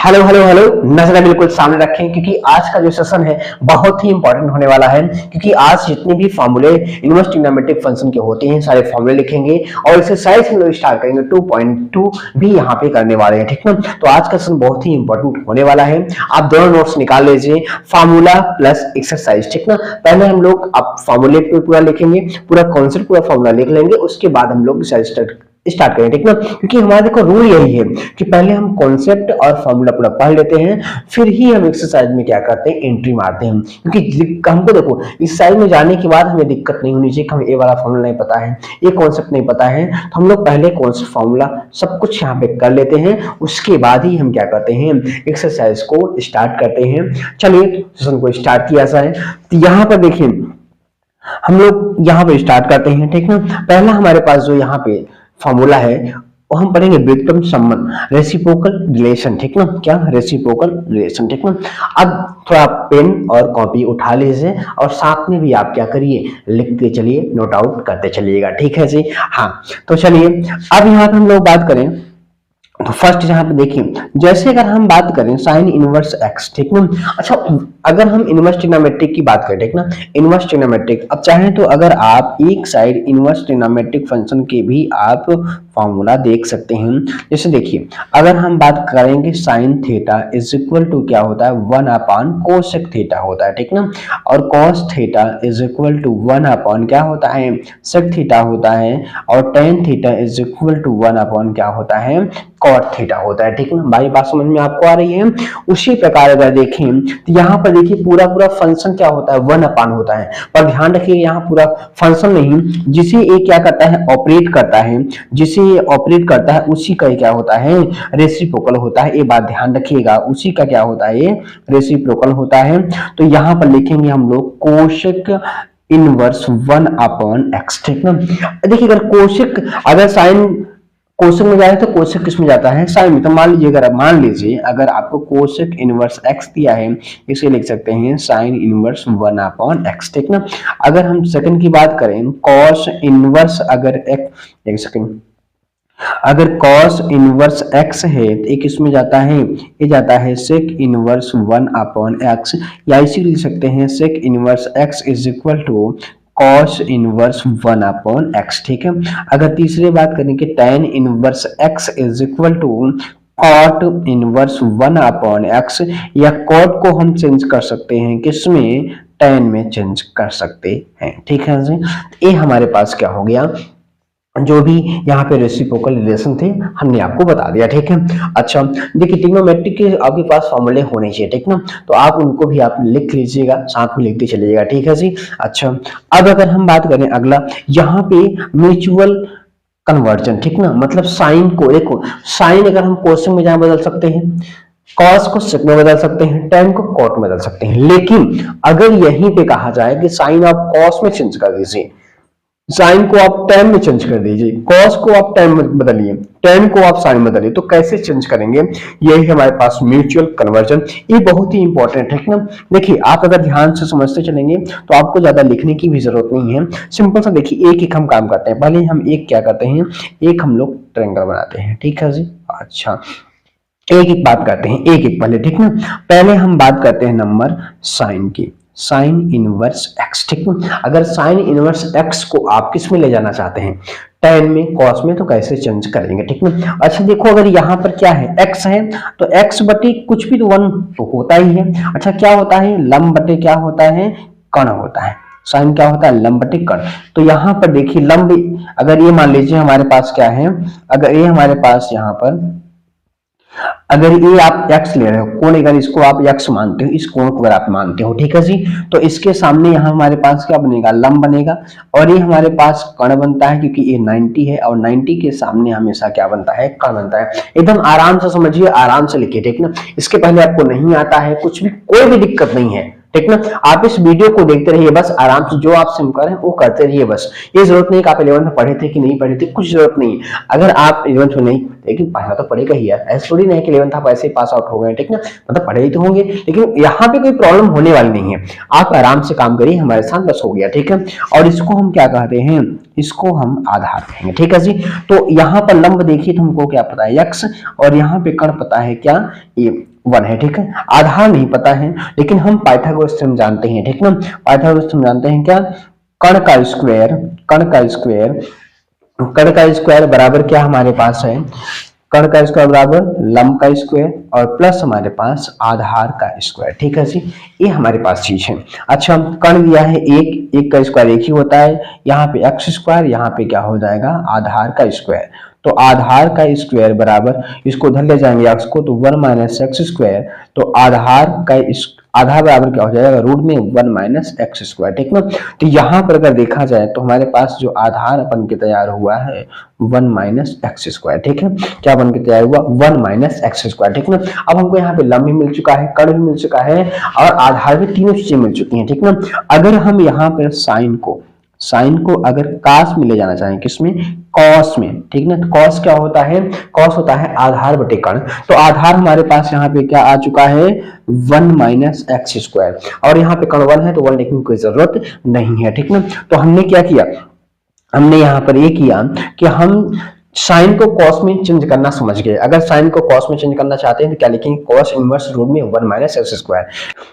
Hello hello hello, नजर बिल्कुल सामने रखें क्योंकि आज का जो सेशन है बहुत ही इंपॉर्टेंट होने वाला है। क्योंकि आज जितने भी फॉर्मूले इनवर्स ट्रिग्नोमेट्रिक फंक्शन के होते हैं सारे फॉर्मूले लिखेंगे और एक्सरसाइज हम लोग स्टार्ट करेंगे 2.2 भी यहाँ पे करने वाले हैं। ठीक ना, तो आज का सेशन बहुत ही इंपॉर्टेंट होने वाला है। आप दोनों नोट्स निकाल लीजिए, फार्मूला प्लस एक्सरसाइज। ठीक ना, पहले हम लोग अब फार्मूले पे पूरा लिखेंगे, पूरा कॉन्सेप्ट पूरा फार्मूला लिख लेंगे, उसके बाद हम लोग स्टार्ट करें। ठीक ना, क्योंकि हमारा देखो रूल यही है कि पहले हम कॉन्सेप्ट और फॉर्मूला पूरा पढ़ लेते हैं, फिर ही हम एक्सरसाइज में क्या करते हैं, एंट्री मारते हैं। क्योंकि हमको देखो इस साइड में जाने के बाद हमें दिक्कत नहीं होनी चाहिए कि हमें ये वाला फॉर्मूला नहीं पता है, ये कॉन्सेप्ट नहीं पता है, तो हम लोग पहले कॉन्सेप्ट फॉर्मूला सब कुछ यहाँ पे कर लेते हैं, उसके बाद ही हम क्या करते हैं, एक्सरसाइज को स्टार्ट करते हैं। चलिए सेशन को स्टार्ट किया जाए। तो यहाँ पर देखिए हम लोग यहाँ पे स्टार्ट करते हैं। ठीक ना, पहला हमारे पास जो यहाँ पे फॉर्मूला है वो हम पढ़ेंगे व्युत्क्रम संबंध, रेसिप्रोकल रिलेशन। ठीक ना, क्या रेसिप्रोकल रिलेशन। ठीक ना, अब थोड़ा पेन और कॉपी उठा लीजिए और साथ में भी आप क्या करिए, लिखते चलिए, नोट आउट करते चलिएगा। ठीक है जी, हाँ। तो चलिए अब यहाँ पे हम लोग बात करें तो फर्स्ट यहाँ पे देखिए, जैसे अगर हम बात करें साइन इनवर्स एक्स। ठीक ना, अच्छा अगर हम इनवर्स ट्रिग्नोमेट्रिक की बात करें, ठीक ना, इनवर्स ट्रिग्नोमेट्रिक, अब चाहें तो अगर आप एक साइड इनवर्स ट्रिग्नोमेट्रिक फंक्शन के भी आप फॉर्मूला देख सकते हैं। जैसे देखिए अगर हम बात करेंगे sine theta is equal to क्या होता है, 1 अपॉन कोसेक थीटा होता है। ठीक ना, और cos theta is equal to 1 upon क्या होता है, सेक थीटा होता है, और tan theta is equal to 1 upon क्या होता है, कॉट थीटा होता है। ठीक ना, भाई बात समझ में आपको आ रही है। उसी प्रकार अगर देखें तो यहाँ पर देखिए पूरा पूरा फंक्शन क्या होता है, 1 अपान होता है, पर ध्यान रखिए यहाँ पूरा फंक्शन नहीं, जिसे ये क्या करता है, ऑपरेट करता है, जिसे ये ऑपरेट करता है उसी का क्या होता है, रेसिप्रोकल होता है। ये बात ध्यान रखिएगा, उसी का क्या होता है, ये रेसिप्रोकल होता है। तो यहाँ पर लिखेंगे हम लोग कोशेक इनवर्स 1 अपॉन एक्स। ठीक ना, देखिए अगर कोशेक, अगर साइन कोशेक में जाए तो कोशेक किस में जाता है, साइन में। तो मान लीजिए अगर आपको कोशेक इनवर्स एक्स दिया है, इसे लिख सकते हैं साइन इनवर्स 1 अपॉन एक्स। ठीक ना, अगर हम सेकंड की बात करें, कॉस इनवर्स अगर एक्स, एक सेकंड, अगर कॉस इनवर्स एक्स है तो एक इसमें जाता है, ये जाता है सेक इनवर्स 1 अपॉन एक्स, या इसी लिख सकते हैं sec inverse x is equal to cos inverse 1 upon x. ठीक है, अगर तीसरी बात करें कि tan inverse x is equal to cot inverse 1 upon x, या कॉट को हम चेंज कर सकते हैं किसमें, tan में चेंज कर सकते हैं। ठीक है जी, ये हमारे पास क्या हो गया, जो भी यहाँ पे रेसिप्रोकल रिलेशन थे हमने आपको बता दिया। ठीक है, अच्छा देखिए ट्रिग्नोमेट्रिक के आपके पास फॉर्मूले होने चाहिए। ठीक ना, तो आप उनको भी आप लिख लीजिएगा, साथ में लिखते चलिएगा। ठीक है जी, अच्छा अब अगर हम बात करें अगला, यहाँ पे म्यूचुअल कन्वर्जन। ठीक ना, मतलब साइन को देखो, साइन अगर हम कोसेक में जहां बदल सकते हैं, कॉस को सेक में बदल सकते हैं, टेन को कॉट में बदल सकते हैं, लेकिन अगर यहीं पे कहा जाए कि साइन आप कॉस में चेंज कर दीजिए, साइन को आप टेन में चेंज कर दीजिए, कॉस को आप टेन में बदलिए, टेन को आप साइन में बदलिए, तो कैसे चेंज करेंगे, यही हमारे पास म्यूचुअल कन्वर्जन। ये बहुत ही इंपॉर्टेंट है ना। देखिए आप अगर ध्यान से समझते चलेंगे तो आपको ज्यादा लिखने की भी जरूरत नहीं है, सिंपल सा देखिए एक एक हम काम करते हैं। पहले हम एक क्या करते हैं, एक हम लोग ट्रायंगल बनाते हैं। ठीक है जी, अच्छा एक एक बात करते हैं, एक एक पहले। ठीक ना, पहले हम बात करते हैं नंबर साइन की, साइन इनवर्स एक्स। ठीक ना, अगर साइन इनवर्स एक्स को आप किस में ले जाना चाहते हैं, tan में, cos में, तो कैसे चेंज करेंगे। ठीक ना, अच्छा देखो अगर यहाँ पर क्या है, x है, तो x बटे कुछ भी तो 1 तो होता ही है। अच्छा क्या होता है, लंब बटे क्या होता है, कर्ण होता है। साइन क्या होता है, लंब बटे कर्ण। तो यहाँ पर देखिए लंब, अगर ये मान लीजिए हमारे पास क्या है, अगर ये हमारे पास यहाँ पर, अगर ये आप x ले रहे हो कोण, अगर इसको आप x मानते हो, इस कोण को अगर आप मानते हो, ठीक है जी, तो इसके सामने यहाँ हमारे पास क्या बनेगा, लंब बनेगा, और ये हमारे पास कर्ण बनता है क्योंकि ये 90 है, और 90 के सामने हमेशा क्या बनता है, कर्ण बनता है। एकदम आराम से समझिए, आराम से लिखिए। ठीक ना, इसके पहले आपको नहीं आता है कुछ भी, कोई भी दिक्कत नहीं है। ठीक ना, आप इस वीडियो को देखते रहिए, बस आराम से जो आप सिंपल है वो करते रहिए बस। ये जरूरत नहीं कि आप 11th में पढ़े थे कि नहीं पढ़े थे, कुछ जरूरत नहीं। अगर आप 11th में नहीं, लेकिन पढ़ना तो पड़ेगा ही यार, ऐसा थोड़ी नहीं कि 11th आप ऐसे ही पास आउट हो गए। ठीक ना, मतलब पढ़े ही तो होंगे, लेकिन यहाँ पे कोई प्रॉब्लम होने वाली नहीं है। आप आराम से काम करिए हमारे साथ, बस हो गया। ठीक है, और इसको हम क्या कहते हैं, इसको हम आधार कहेंगे। ठीक है जी, तो यहाँ पर लंब देखिए तो हमको क्या पता है, x, और यहाँ पे कर्ण पता है क्या, ये 1 है, ठीक है। आधार नहीं पता है, लेकिन हम पाइथागोरस थ्योरम जानते हैं, ठीक ना। पाइथागोरस थ्योरम जानते हैं क्या, कर्ण का स्क्वायर, कर्ण का स्क्वायर बराबर क्या हमारे पास है, कर्ण का स्क्वायर बराबर लंब का स्क्वायर और प्लस हमारे पास आधार का स्क्वायर, ठीक है जी। ये हमारे पास चीज है। अच्छा, कर्ण दिया है एक, एक का स्क्वायर एक ही होता है, यहाँ पे एक्स स्क्वायर, यहाँ पे क्या हो जाएगा आधार का स्क्वायर। तो आधार का स्क्वायर बराबर, इसको उधर ले जाएंगे एक्स को, तो 1 माइनस एक्स स्क्वायर, तो आधार का आधा बराबर क्या हो जाएगा रूट में 1 माइनस एक्स स्क्वायर, ठीक ना। तो यहाँ पर अगर देखा जाए तो हमारे पास जो आधार अपन के तैयार हुआ है 1 माइनस एक्स स्क्वायर, ठीक है। क्या बन के तैयार हुआ 1 माइनस एक्स स्क्वायर, ठीक ना। अब हमको यहाँ पे लंब भी मिल चुका है, कर्ण भी मिल चुका है और आधार भी, तीनों चीजें मिल चुकी हैं, ठीक ना। अगर हम यहाँ पर साइन को अगर कास में ले जाना चाहें, किसमें, कॉस में, ठीक ना। तो कॉस क्या होता है, कॉस होता है आधार बटे कर्ण। तो आधार हमारे पास यहाँ पे क्या आ चुका है 1 माइनस एक्स स्क्वायर, और यहाँ पे कर्ण 1 है तो 1 लिखने की कोई जरूरत नहीं है, ठीक ना। तो हमने क्या किया, हमने यहाँ पर ये किया कि हम साइन को कॉस में चेंज करना समझ गए। अगर साइन को कॉस में चेंज करना चाहते हैं तो क्या लिखेंगे, कॉस इनवर्स रूट में 1 माइनस एक्स स्क्वायर।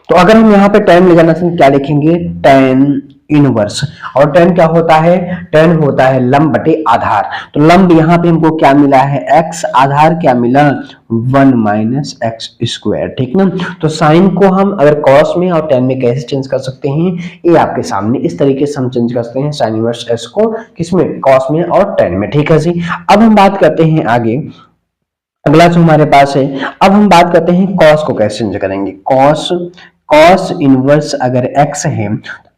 तो अगर हम यहाँ पे tan ले जाना चाहते क्या लिखेंगे, tan इनवर्स। और tan क्या होता है, tan होता है लंब बटे आधार। तो लंब यहाँ पे हमको क्या मिला है x, आधार क्या मिला 1 माइनस एक्स स्क्वायर, ठीक ना। तो साइन को हम अगर कॉस में और tan में कैसे चेंज कर सकते हैं, ये आपके सामने इस तरीके से हम चेंज कर सकते हैं साइन इनवर्स x को, किसमें, कॉस में और tan में, ठीक है जी। अब हम बात करते हैं आगे, अगला जो हमारे पास है, अब हम बात करते हैं कॉस को कैसे चेंज करेंगे। कॉस इनवर्स अगर x है,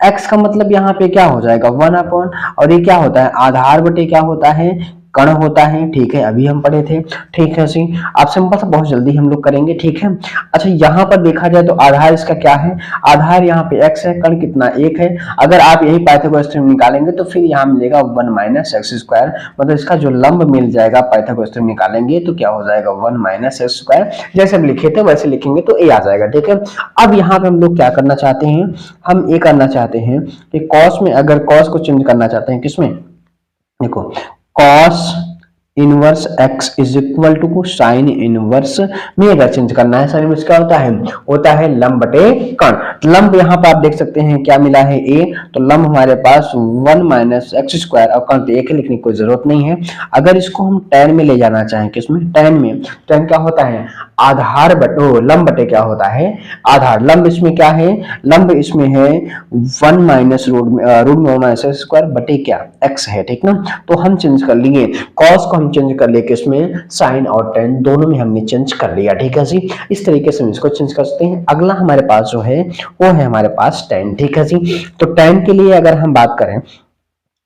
x का मतलब यहाँ पे क्या हो जाएगा 1 अपॉन, और ये क्या होता है आधार बटे क्या होता है कर्ण होता है, ठीक है, अभी हम पढ़े थे, ठीक है जी। आप सिंपल सा बहुत जल्दी हम लोग करेंगे, ठीक है। अच्छा, यहाँ पर देखा जाए तो आधार इसका क्या है, आधार यहाँ पे x है, कर्ण कितना 1 है। अगर आप यही पाइथागोरस थ्योरम निकालेंगे तो फिर यहाँ मिलेगा 1 माइनस एक्स स्क्वायर, मतलब इसका जो लंब मिल जाएगा पाइथागोरस थ्योरम निकालेंगे तो क्या हो जाएगा 1 माइनस एक्स स्क्वायर, जैसे हम लिखे थे वैसे लिखेंगे तो ए आ जाएगा, ठीक है। अब यहाँ पे हम लोग क्या करना चाहते हैं, हम ये करना चाहते हैं कि कॉस में अगर कॉस को चेंज करना चाहते हैं, किसमें, देखो cos inverse x is equal to sine inverse में अगर चेंज करना है, साइन इनवर्स क्या होता है लंब बटे कर्ण। लंब यहाँ पर आप देख सकते हैं क्या मिला है a, तो लंब हमारे पास 1 माइनस एक्स स्क्वायर, और कर्ण तो एक है, लिखने की कोई जरूरत नहीं है। अगर इसको हम tan में ले जाना चाहें, किसमें, tan में, tan क्या होता है आधार बटे लंब बटे क्या होता है आधार। लंब इसमें क्या है, लंब इसमें है 1 माइनस रूट में 1 माइनस एक्स स्क्वायर बटे क्या x है, ठीक ना। तो हम चेंज कर लिए, कॉस को हम चेंज कर लिए किसमें, साइन और tan दोनों में हमने चेंज कर लिया, ठीक है जी। इस तरीके से हम इसको चेंज कर सकते हैं। अगला हमारे पास जो है वो है हमारे पास tan, ठीक है जी। तो tan के लिए अगर हम बात करें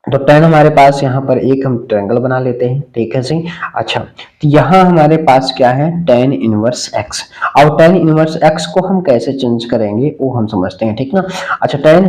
तो tan हमारे पास यहाँ पर एक हम ट्रायंगल बना लेते हैं, ठीक है जी। अच्छा, तो यहाँ हमारे पास क्या है tan इनवर्स x, और tan इनवर्स x को हम कैसे चेंज करेंगे वो हम समझते हैं, ठीक ना। अच्छा, tan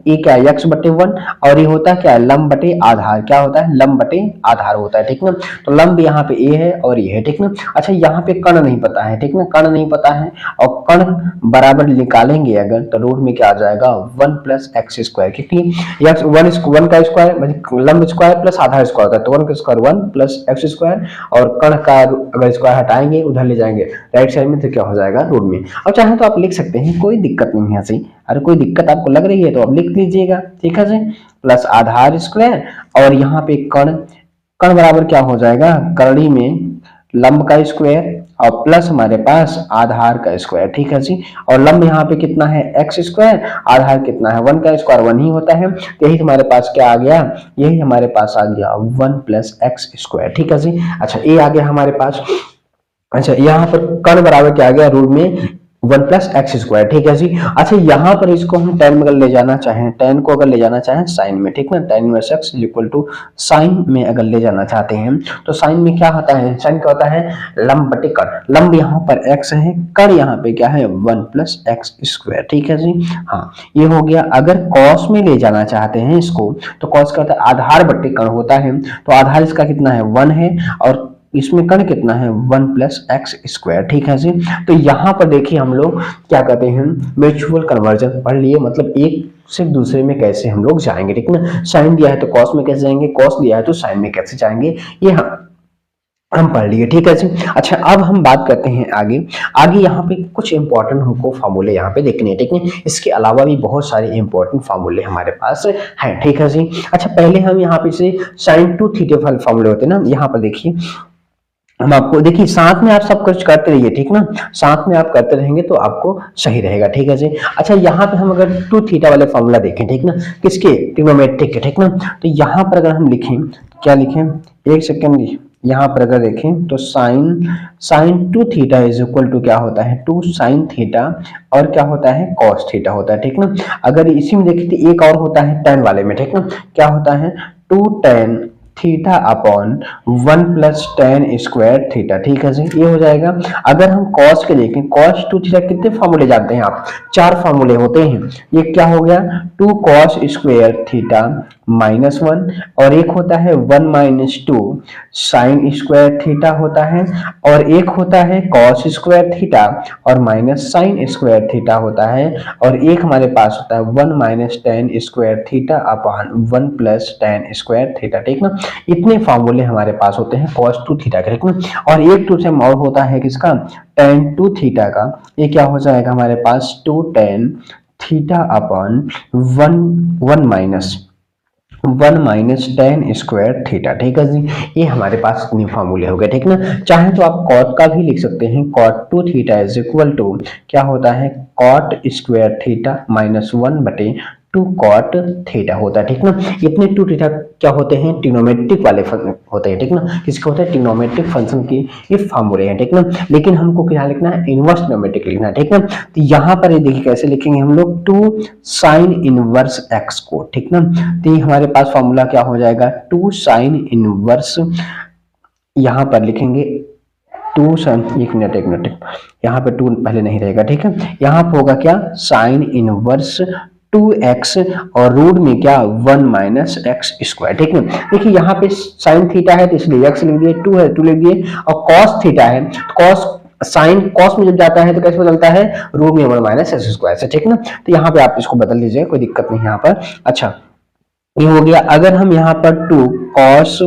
ये क्या है x बटे 1, और ये होता है क्या लंब बटे आधार, क्या होता है लंब बटे आधार होता है, ठीक ना। तो लंब यहाँ पे a है और ये है, ठीक ना। अच्छा, यहाँ पे कर्ण नहीं पता है, ठीक ना, कर्ण नहीं पता है, और कर्ण बराबर निकालेंगे अगर तो रूट में क्या आ जाएगा 1 प्लस एक्स स्क्वायर, क्योंकि x 1 का स्क्वायर लंब स्क्वायर प्लस आधार स्क्वायर होता है, तो 1 का स्क्वायर 1 प्लस एक्स स्क्वायर, और कर्ण का अगर स्क्वायर हटाएंगे उधर ले जाएंगे राइट साइड में तो क्या हो जाएगा रूट में। अब चाहे तो आप लिख सकते हैं, कोई दिक्कत नहीं है सही, अगर कोई दिक्कत आपको लग रही है तो आप लिख लीजिएगा, ठीक है जी। प्लस आधार स्क्वायर और यहाँ पे कर्ण बराबर क्या हो जाएगा कर्णी में लंब का स्क्वायर और प्लस हमारे पास आधार का स्क्वायर, ठीक है जी। और लंब यहाँ पे कितना है एक्स स्क्वायर, आधार कितना है 1 का स्क्वायर 1 ही होता है, तो यही हमारे पास क्या आ गया, यही हमारे पास आ गया 1 प्लस एक्स स्क्वायर, ठीक है जी। अच्छा, ये आ गया हमारे पास। अच्छा, यहाँ पर कर्ण बराबर क्या आ गया रूट में 1 प्लस एक्स स्क्वायर, ठीक है जी। अच्छा, यहाँ पर इसको हम tan में अगर ले जाना चाहें, tan को अगर ले जाना चाहें साइन में, ठीक ना, tan inverse x equal to sine में अगर ले जाना चाहते हैं तो साइन में क्या होता है, साइन क्या होता है लंब बटे कर्ण। लंब यहाँ पर x है, कर्ण यहाँ पे क्या है 1 प्लस एक्स स्क्वायर, ठीक है जी। हाँ, ये हो गया। अगर cos में ले जाना चाहते हैं इसको तो cos का होता है आधार बटे कर्ण होता है, तो आधार इसका कितना है 1 है, और इसमें कर्ण कितना है 1 प्लस एक्स स्क्वायर, ठीक है जी। तो यहाँ पर देखिए हम लोग क्या कहते हैं म्यूचुअल कन्वर्जन पढ़ लिए, मतलब एक से दूसरे में कैसे हम लोग जाएंगे, ठीक ना। साइन दिया है तो कॉस में कैसे जाएंगे, कॉस दिया है तो साइन में कैसे जाएंगे, ये हम हम पढ़ लिए, ठीक है जी। अच्छा, अब हम बात करते हैं आगे। आगे यहाँ पे कुछ इंपॉर्टेंट हमको फार्मूले यहाँ पे देखने हैं, ठीक है। इसके अलावा भी बहुत सारे इंपॉर्टेंट फार्मूले हमारे पास हैं, ठीक है जी। अच्छा, पहले हम यहाँ पे से साइन टू थीटा वाले फार्मूले होते हैं ना, यहाँ पर देखिए हम आपको, देखिए साथ में आप सब कुछ करते रहिए, ठीक ना, साथ में आप करते रहेंगे तो आपको सही रहेगा, ठीक है जी। अच्छा, यहाँ पे हम अगर टू थीटा वाले फॉर्मूला देखें, ठीक ना, किसके, ट्रिग्नोमेट्रिक के, ठीक ना, तो यहाँ पर अगर हम लिखें, क्या लिखें, एक सेकेंड, यहाँ पर अगर देखें तो sine sine two theta is equal to क्या होता है, टू साइन थीटा, और क्या होता है, कॉस थीटा होता है, ठीक ना। अगर इसी में देखें तो एक और होता है टेन वाले में, ठीक ना, क्या होता है, two tan theta upon 1 plus tan square theta, ठीक है जी, ये हो जाएगा। अगर हम कॉस के देखें, कॉस टू थीटा कितने फार्मूले जानते हैं आप, 4 फार्मूले होते हैं। ये क्या हो गया, 2 कॉस स्क्वायर थीटा -1, और एक होता है 1 माइनस 2 साइन स्क्वायर थीटा होता है, और एक होता है कॉस स्क्वायर थीटा और माइनस साइन स्क्वायर थीटा होता है, और एक हमारे पास होता है 1 minus ten square theta upon 1 plus tan square theta, ठीक ना। इतने फार्मूले हमारे पास होते हैं cos टू थीटा के, ठीक ना। और एक टू सेम और होता है किसका, tan टू थीटा का, ये क्या हो जाएगा हमारे पास, two tan theta upon one minus ten square theta, ठीक है जी। ये हमारे पास इतने फार्मूले हो गए, ठीक ना। चाहे तो आप कॉट का भी लिख सकते हैं, cot two theta is equal to क्या होता है, कॉट स्क्वायर थीटा -1 बटे टू कॉट थीटा होता है, ठीक ना। इतने टू थीटा क्या होते हैं, ट्रिग्नोमेट्रिक वाले होते हैं, ठीक ना। किसके होते हैं, ट्रिग्नोमेट्रिक फंक्शन के ये फार्मूले हैं, ठीक ना। लेकिन हमको क्या लिखना है, इनवर्स ट्रिग्नोमेट्रिक लिखना है, ठीक ना। तो यहाँ पर ये देखिए कैसे लिखेंगे हम लोग, टू साइन इनवर्स एक्स को, ठीक ना। तो ये हमारे पास फॉर्मूला क्या हो जाएगा, टू साइन इनवर्स, यहाँ पर लिखेंगे टू साइन, एक मिनट, यहाँ पे टू पहले नहीं रहेगा, ठीक है। यहाँ पे होगा क्या, साइन इनवर्स 2x, और रूट में क्या 1 माइनस एक्स स्क्वायर, ठीक है। देखिए यहाँ पे साइन थीटा है तो इसलिए x लिख दिए, 2 है 2 लिख दिए, और कॉस थीटा है तो कॉस, साइन कॉस में जब जाता है तो कैसे बदलता है, रूट में 1 माइनस एक्स स्क्वायर से, ठीक ना। तो यहाँ पे आप इसको बदल लीजिए, कोई दिक्कत नहीं यहाँ पर। अच्छा, ये हो गया। अगर हम यहाँ पर 2 कॉस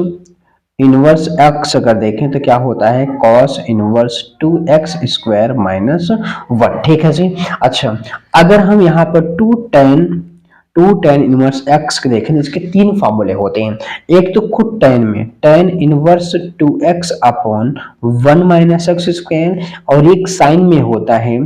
इनवर्स एक्स अगर देखें तो क्या होता है, कॉस इनवर्स 2x स्क्वायर -1, ठीक है जी। अच्छा, अगर हम यहाँ पर टू टेन इनवर्स एक्स के देखें तो इसके 3 फार्मूले होते हैं। एक तो खुद टेन में, tan inverse 2x upon 1 minus x square, और एक साइन में होता है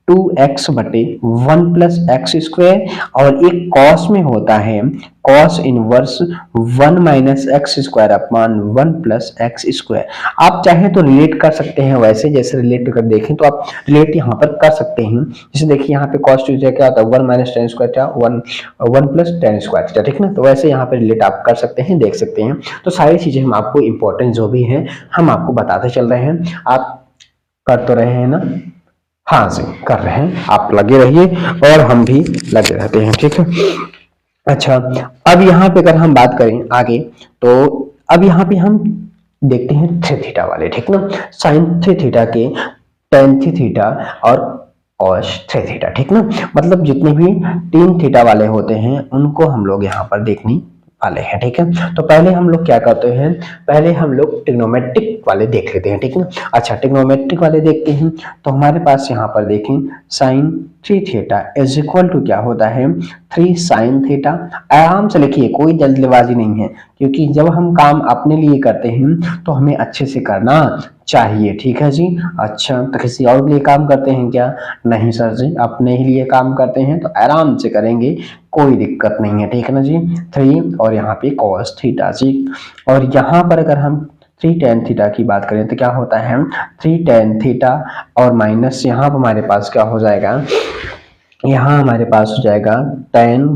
2x बटे 1 प्लस एक्स स्क्वायर, और एक कॉस में होता है cos inverse 1 minus x square upon 1 plus x square. आप चाहें तो रिलेट कर सकते हैं, वैसे जैसे रिलेट कर देखें तो आप रिलेट यहाँ पर कर सकते हैं। जैसे देखिए यहाँ पे कॉस टू क्या होता है, 1 माइनस टेन स्क्वायर था, 1 प्लस टेन स्क्वायर था, ठीक ना। तो वैसे यहाँ पे रिलेट आप कर सकते हैं, देख सकते हैं। तो सारी चीजें हम आपको इंपॉर्टेंट जो भी है हम आपको बताते चल रहे हैं, आप कर तो रहे हैं ना, हाँ जी कर रहे हैं, आप लगे रहिए और हम भी लगे रहते हैं, ठीक है। अच्छा, अब यहाँ पे अगर हम बात करें आगे, तो अब यहाँ पे हम देखते हैं थ्री थीटा वाले, ठीक ना, साइन थ्री थीटा के, टेन थ्री थीटा और कॉस थ्री थीटा, ठीक ना। मतलब जितने भी 3 थीटा वाले होते हैं उनको हम लोग यहाँ पर देखने वाले हैं, ठीक है। तो पहले हम लोग क्या करते हैं, पहले हम लोग ट्रिग्नोमेट्रिक वाले देख लेते हैं, ठीक है। अच्छा, ट्रिग्नोमेट्रिक वाले देखते हैं तो हमारे पास यहाँ पर देखें sine 3 theta is equal to क्या होता है, 3 साइन थीटा। आराम से लिखिए, कोई जल्दबाजी नहीं है, क्योंकि जब हम काम अपने लिए करते हैं तो हमें अच्छे से करना चाहिए, ठीक है जी। अच्छा, तो किसी और के लिए काम करते हैं क्या, नहीं सर जी, अपने ही लिए काम करते हैं, तो आराम से करेंगे, कोई दिक्कत नहीं है, ठीक है ना जी। 3 और यहाँ पे कॉस थीटा जी, और यहाँ पर अगर हम 3 टेन थीटा की बात करें तो क्या होता है, 3 टेन थीटा और माइनस यहाँ पर हमारे पास क्या हो जाएगा, यहाँ हमारे पास हो जाएगा ten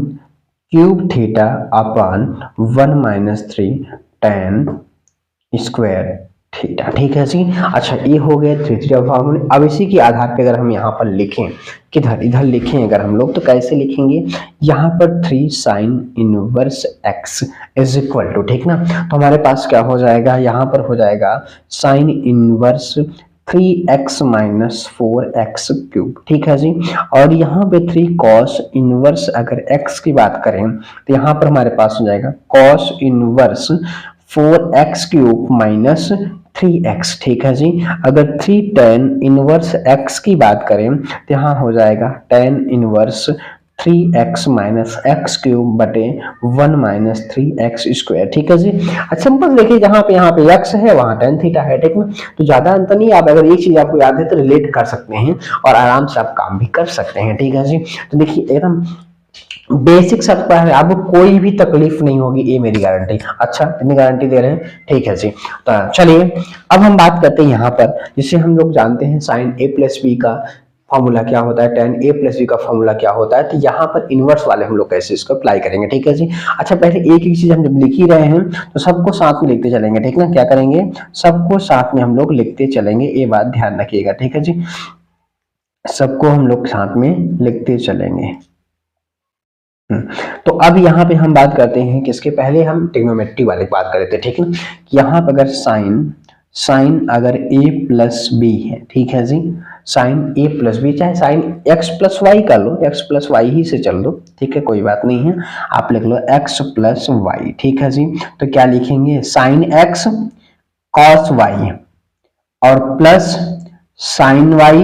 cube theta upon 1 minus 3 ten square theta, ठीक है जी। अच्छा, ये हो गए थ्री थीटा फॉर्मूले। अब इसी के आधार पे अगर हम यहाँ पर लिखें, किधर इधर लिखें अगर हम लोग, तो कैसे लिखेंगे, यहाँ पर 3 sine inverse x is equal to, ठीक ना। तो हमारे पास क्या हो जाएगा, यहाँ पर हो जाएगा sine inverse 3x minus 4x cube, ठीक है जी। और यहाँ पे 3 कॉस इनवर्स अगर x की बात करें तो यहाँ पर हमारे पास हो जाएगा cos inverse 4x cube minus 3x, ठीक है जी। अगर 3 tan इनवर्स x की बात करें तो यहाँ हो जाएगा tan inverse 3x minus x cube बटे 1 माइनस 3x स्क्वायर, ठीक है जी। अच्छा सिंपल देखिए, जहां पे यहाँ पे x है वहां tan थीटा है, ठीक ना। तो ज्यादा अंतर नहीं, आप अगर एक चीज आपको याद है तो रिलेट कर सकते हैं और आराम से आप काम भी कर सकते हैं, ठीक है जी। तो देखिए एकदम बेसिक सब है, आपको कोई भी तकलीफ नहीं होगी, ये मेरी गारंटी। अच्छा इतनी गारंटी दे रहे हैं, ठीक है जी। तो चलिए अब हम बात करते हैं यहाँ पर, जिसे हम लोग जानते हैं साइन ए प्लस बी का फॉर्मूला क्या होता है, tan a प्लस बी का फॉर्मूला क्या होता है। तो यहाँ पर इनवर्स वाले हम लोग कैसे इसको अप्लाई करेंगे, ठीक है जी। अच्छा पहले एक एक चीज हम जब लिख ही रहे हैं तो सबको साथ में लिखते चलेंगे, ठीक ना। क्या करेंगे, सबको साथ में हम लोग लिखते चलेंगे, ये बात ध्यान रखिएगा, ठीक है जी। सबको हम लोग साथ में लिखते चलेंगे। तो अब यहाँ पे हम बात करते हैं किसके, पहले हम ट्रिग्नोमेट्री वाले की बात कर रहे थे, ठीक है। यहाँ पर अगर साइन अगर a प्लस बी है, ठीक है जी, साइन a प्लस बी, चाहे साइन x प्लस वाई कर लो, x प्लस वाई ही से चल दो, ठीक है, कोई बात नहीं है। आप लिख लो x प्लस वाई, ठीक है जी। तो क्या लिखेंगे, साइन x कॉस वाई और plus sine y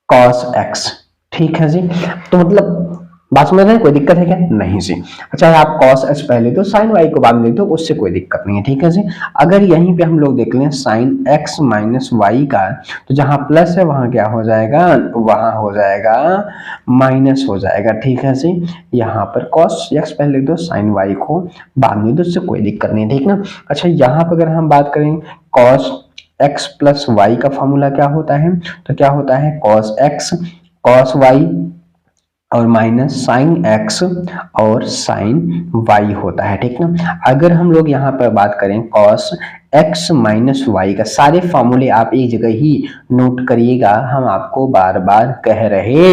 cos x, ठीक है जी। तो मतलब बात समझ रहे हैं, कोई दिक्कत है क्या, नहीं जी। अच्छा आप cos x पहले तो साइन y को बाद में लिख दो, उससे कोई दिक्कत नहीं है, ठीक है जी। अगर यहीं पे हम लोग देख लें साइन x माइनस वाई का, तो जहां प्लस है वहां क्या हो जाएगा, वहां हो जाएगा माइनस हो जाएगा, ठीक है जी। यहाँ पर cos x पहले लिख दो, साइन y को बाद में दो, उससे कोई दिक्कत नहीं, ठीक ना। अच्छा यहाँ पर अगर हम बात करें cos x प्लस वाई का फॉर्मूला क्या होता है, तो क्या होता है cos x cos y और माइनस साइन x और साइन y होता है, ठीक ना। अगर हम लोग यहाँ पर बात करें cos x माइनस वाई का, सारे फॉर्मूले आप एक जगह ही नोट करिएगा, हम आपको बार बार कह रहे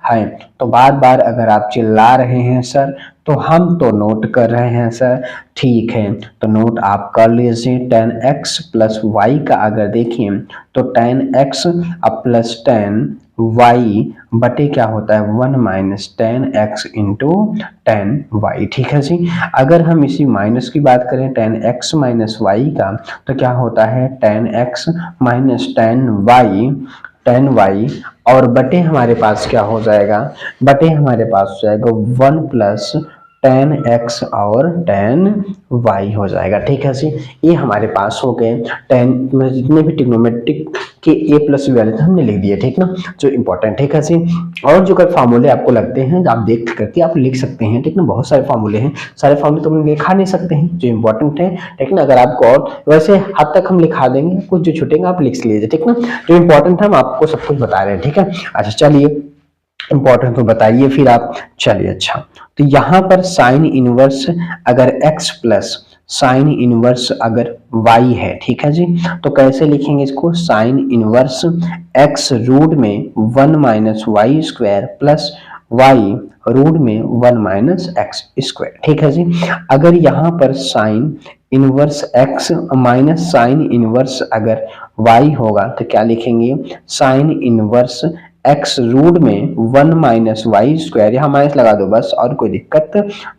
हैं। तो बार बार अगर आप चिल्ला रहे हैं सर, तो हम तो नोट कर रहे हैं सर, ठीक है। तो नोट आप कर लीजिए, tan x प्लस वाई का अगर देखें तो tan x अब प्लस tan y बटे क्या होता है 1 minus tan x into tan y, ठीक है जी। अगर हम इसी माइनस की बात करें tan x माइनस वाई का, तो क्या होता है tan x minus tan y और बटे हमारे पास क्या हो जाएगा, बटे हमारे पास हो जाएगा 1 प्लस tan x और tan y हो जाएगा, ठीक है जी। ये हमारे पास हो गए tan, जितने भी ट्रिग्नोमेट्रिक के a प्लस बी वाले थे हमने लिख दिए, ठीक ना, जो इंपॉर्टेंट, ठीक है जी। और जो फार्मूले आपको लगते हैं आप देख करके आप लिख सकते हैं, ठीक ना। बहुत सारे फार्मूले हैं, सारे फार्मूले तो हम लिखा नहीं सकते हैं, जो इंपॉर्टेंट है, ठीक ना। अगर आपको और वैसे हद तक हम लिखा देंगे, कुछ जो छूटेंगे आप लिख लीजिए, ठीक ना। जो इंपॉर्टेंट है हम आपको सब कुछ बता रहे हैं, ठीक है। अच्छा चलिए इंपॉर्टेंट तो बताइए फिर आप, चलिए। अच्छा तो यहाँ पर साइन इनवर्स अगर x प्लस साइन इनवर्स अगर y है, ठीक है जी, तो कैसे लिखेंगे इसको, साइन इनवर्स x रूट में 1 minus y square plus y root में 1 माइनस एक्स स्क्वायर, ठीक है जी। अगर यहाँ पर sine inverse x minus sine inverse अगर y होगा तो क्या लिखेंगे, साइन इनवर्स x रूट में 1 माइनस वाई स्क्वायर, यहाँ माइनस लगा दो बस, और कोई दिक्कत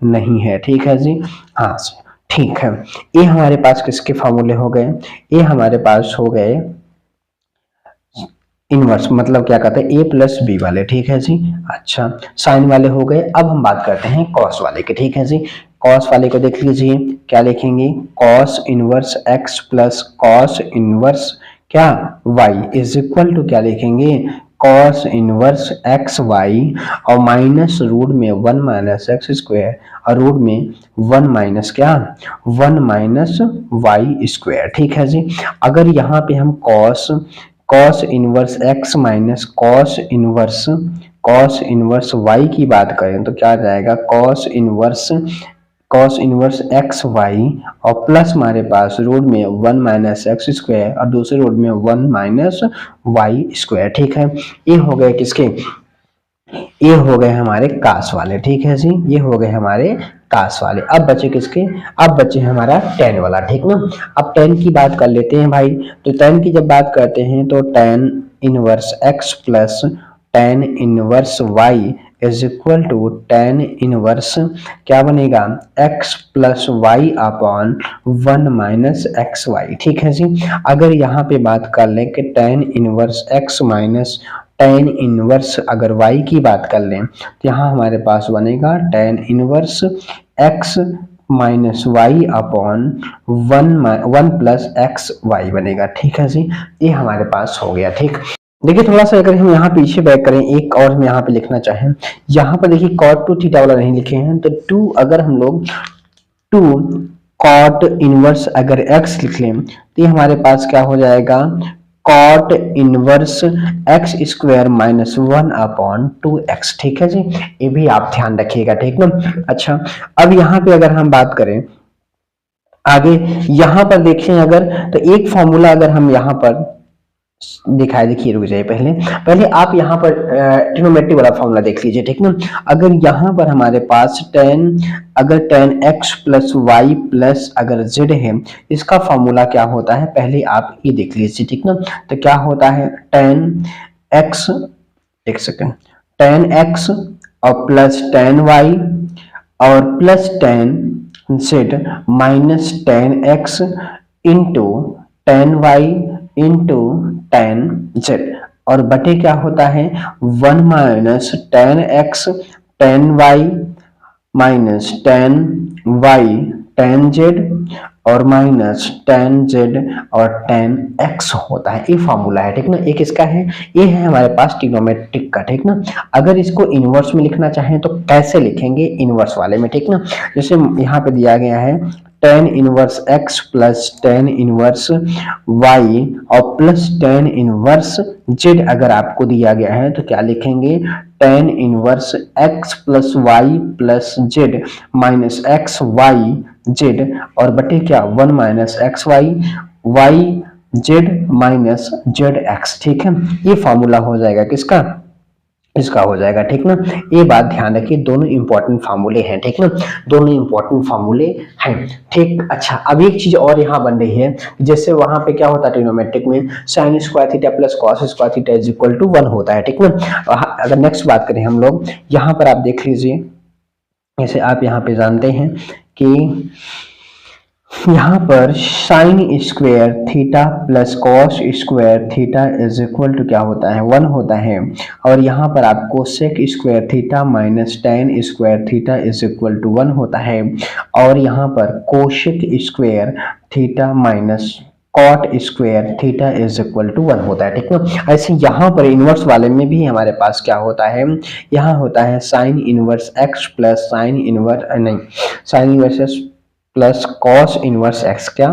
नहीं है, ठीक है जी। हाँ ठीक है, ये हमारे पास किसके फॉर्मूले हो गए, ये हमारे पास हो गए इनवर्स, मतलब क्या कहते हैं a प्लस बी वाले, ठीक है जी। अच्छा साइन वाले हो गए, अब हम बात करते हैं कॉस वाले के, ठीक है जी। कॉस वाले को देख लीजिए, क्या लिखेंगे, cos inverse x plus cos inverse क्या y इज इक्वल टू क्या लिखेंगे, कॉस इनवर्स एक्स वाई और माइनस रूट में 1 माइनस एक्स स्क्वायर और रूट में 1 माइनस क्या 1 माइनस वाई स्क्वायर, ठीक है जी। अगर यहाँ पे हम cos inverse x minus cos inverse y की बात करें तो क्या आ जाएगा, कॉस इनवर्स एक्स वाई और प्लस हमारे पास रूट में 1 माइनस एक्स स्क्वायर और दूसरे रूट में 1 माइनस वाई स्क्वायर, ठीक है। ये हो गए किसके, ये हो गए हमारे कास वाले, ठीक है जी, ये हो गए हमारे कास वाले। अब बचे किसके, अब बचे हमारा tan वाला, ठीक ना। अब tan की बात कर लेते हैं भाई, तो tan की जब बात करते हैं तो tan inverse x plus tan inverse y is equal to tan inverse क्या बनेगा x plus y upon 1 minus x y. ठीक है जी। अगर यहाँ पे बात कर लें कि ten inverse x minus tan inverse अगर y की बात कर लें तो यहाँ हमारे पास बनेगा tan inverse x minus y upon 1 plus x y बनेगा। ठीक है जी, ये हमारे पास हो गया। ठीक, देखिए थोड़ा सा अगर हम यहाँ पीछे बैक करें, एक और हम यहाँ पे लिखना चाहें, यहाँ पर देखिए cot 2 थीटा वाला नहीं लिखे हैं, तो 2 अगर हम लोग 2 cot इनवर्स अगर x लिख लें तो ये हमारे पास क्या हो जाएगा cot inverse x square minus 1 upon 2x। ठीक है जी, ये भी आप ध्यान रखिएगा। ठीक ना। अच्छा, अब यहाँ पे अगर हम बात करें आगे, यहाँ पर देखें अगर तो एक फॉर्मूला अगर हम यहाँ पर दिखाई, देखिए रुक जाइए, पहले आप यहाँ पर ट्रिग्नोमेट्री वाला फॉर्मूला देख लीजिए। ठीक ना। अगर यहाँ पर हमारे पास अगर tan x plus Y plus अगर जेड है, इसका फॉर्मूला क्या होता है पहले आप ये देख लीजिए। ठीक ना। तो क्या होता है टेन एक्स, एक सेकेंड, टेन एक्स और प्लस टेन वाई और plus tan z minus ten x into tan y into tan z और बटे क्या होता है 1 minus ten x tan y minus tan y tan z और माइनस टेन जेड और tan x होता है। ये फॉर्मूला है। ठीक ना। एक इसका है, ये है हमारे पास ट्रिग्नोमेट्रिक का। ठीक ना। अगर इसको इनवर्स में लिखना चाहें तो कैसे लिखेंगे इनवर्स वाले में। ठीक ना। जैसे यहाँ पे दिया गया है tan inverse x plus tan inverse y और प्लस टेन इनवर्स z अगर आपको दिया गया है तो क्या लिखेंगे tan inverse x plus Y plus Z minus x Y Z और बटे क्या 1 minus x Y Y Z minus Z X. ठीक है, ये फॉर्मूला हो जाएगा किसका, इसका हो जाएगा। ठीक ना। ये बात ध्यान रखिए, दोनों इंपॉर्टेंट फार्मूले हैं। ठीक ना, दोनों इंपॉर्टेंट फार्मूले हैं। ठीक, अच्छा, अब एक चीज और यहाँ बन रही है, जैसे वहां पे क्या होता है ट्रिग्नोमेट्रिक में sine square theta plus cos square theta is equal to 1 होता है। ठीक ना। अगर नेक्स्ट बात करें हम लोग, यहाँ पर आप देख लीजिए, जैसे आप यहाँ पे जानते हैं कि यहाँ पर sine square theta plus cos square theta is equal to क्या होता है 1 होता है और यहाँ पर आपको sec square theta minus ten square theta is equal to 1 होता है और यहाँ पर cosec square theta minus cot square theta is equal to 1 होता है। ठीक है। ऐसे यहाँ पर इनवर्स वाले में भी हमारे पास क्या होता है, यहाँ होता है sine inverse x plus sine inverse नहीं sine inverse plus cos inverse x, क्या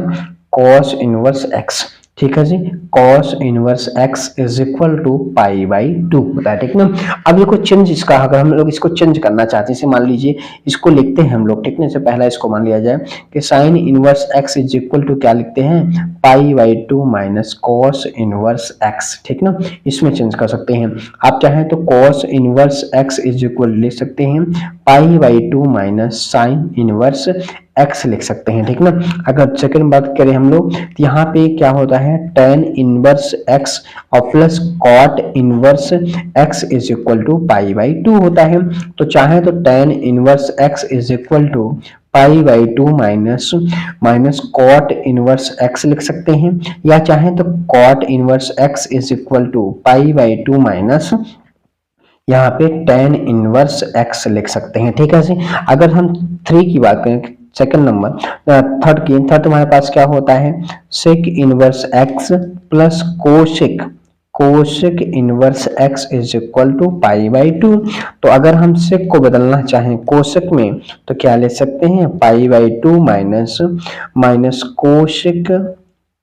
कॉस इनवर्स एक्स। ठीक है जी, cos inverse x is equal to pi by 2 होता है। ठीक ना। अब देखो चेंज इसका, अगर हम लोग इसको चेंज करना चाहते हैं, इसे मान लीजिए इसको लिखते हैं हम लोग। ठीक है, इससे पहला इसको मान लिया जाए कि sine inverse x is equal to क्या लिखते हैं pi by 2 minus cos inverse x. ठीक ना, इसमें चेंज कर सकते हैं। आप चाहें तो cos inverse x is equal लिख सकते हैं pi by 2 minus sign inverse X लिख सकते हैं। ठीक ना। अगर सेकंड बात करें हम लोग, तो यहाँ पे क्या होता है टेन इनवर्स एक्स और plus cot inverse x is equal to pi by 2 होता है। तो चाहे तो tan inverse x is equal to pi by 2 minus cot inverse X लिख सकते हैं या चाहे तो cot inverse x is equal to pi by 2 minus यहाँ पे टेन इनवर्स एक्स लिख सकते हैं। ठीक है जी। अगर हम 3 की बात करें, सेकंड नंबर थर्ड हमारे पास क्या होता है sec inverse x plus cosec inverse x is equal to pi by 2। तो अगर हम सेक को बदलना चाहें कोशेक में तो क्या ले सकते हैं pi by 2 minus cosec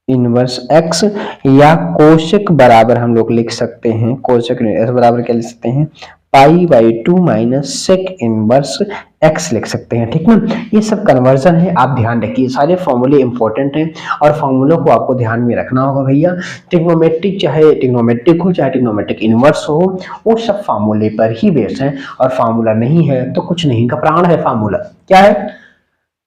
inverse x या कोशेक बराबर हम लोग लिख सकते हैं कोशेक बराबर क्या लिख सकते हैं pi by 2 minus sec inverse X लिख सकते हैं। ठीक ना। ये सब कन्वर्जन है, आप ध्यान रखिए, सारे फॉर्मूले इंपॉर्टेंट हैं और फॉर्मूलों को आपको ध्यान में रखना होगा भैया। ट्रिग्नोमेट्रिक चाहे ट्रिग्नोमेट्रिक हो चाहे ट्रिग्नोमेट्रिक इनवर्स हो, वो सब फॉर्मूले पर ही बेस्ड है और फॉर्मूला नहीं है तो कुछ नहीं का प्राण है। फॉर्मूला क्या है,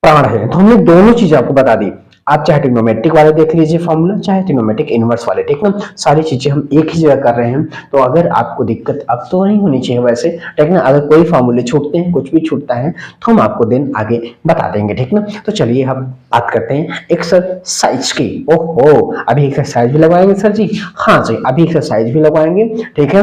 प्राण है। तो हमने दोनों चीजें आपको बता दी, आप चाहे ट्रिग्नोमेट्रिक वाले देख लीजिए फॉर्मूला, चाहे ट्रिग्नोमेट्रिक इनवर्स वाले, ठीक ना, सारी चीजें हम एक ही जगह कर रहे हैं। तो अगर आपको दिक्कत अब तो नहीं होनी चाहिए वैसे, ठीक ना, अगर कोई फॉर्मूले छूटते हैं, कुछ भी छूटता है तो हम आपको दिन आगे बता देंगे, ठीक ना। तो चलिए हम बात करते हैं एक्सरसाइज की। ओहो, अभी एक्सरसाइज भी लगवाएंगे सर जी? हाँ जी, अभी एक्सरसाइज भी लगवाएंगे, ठीक है।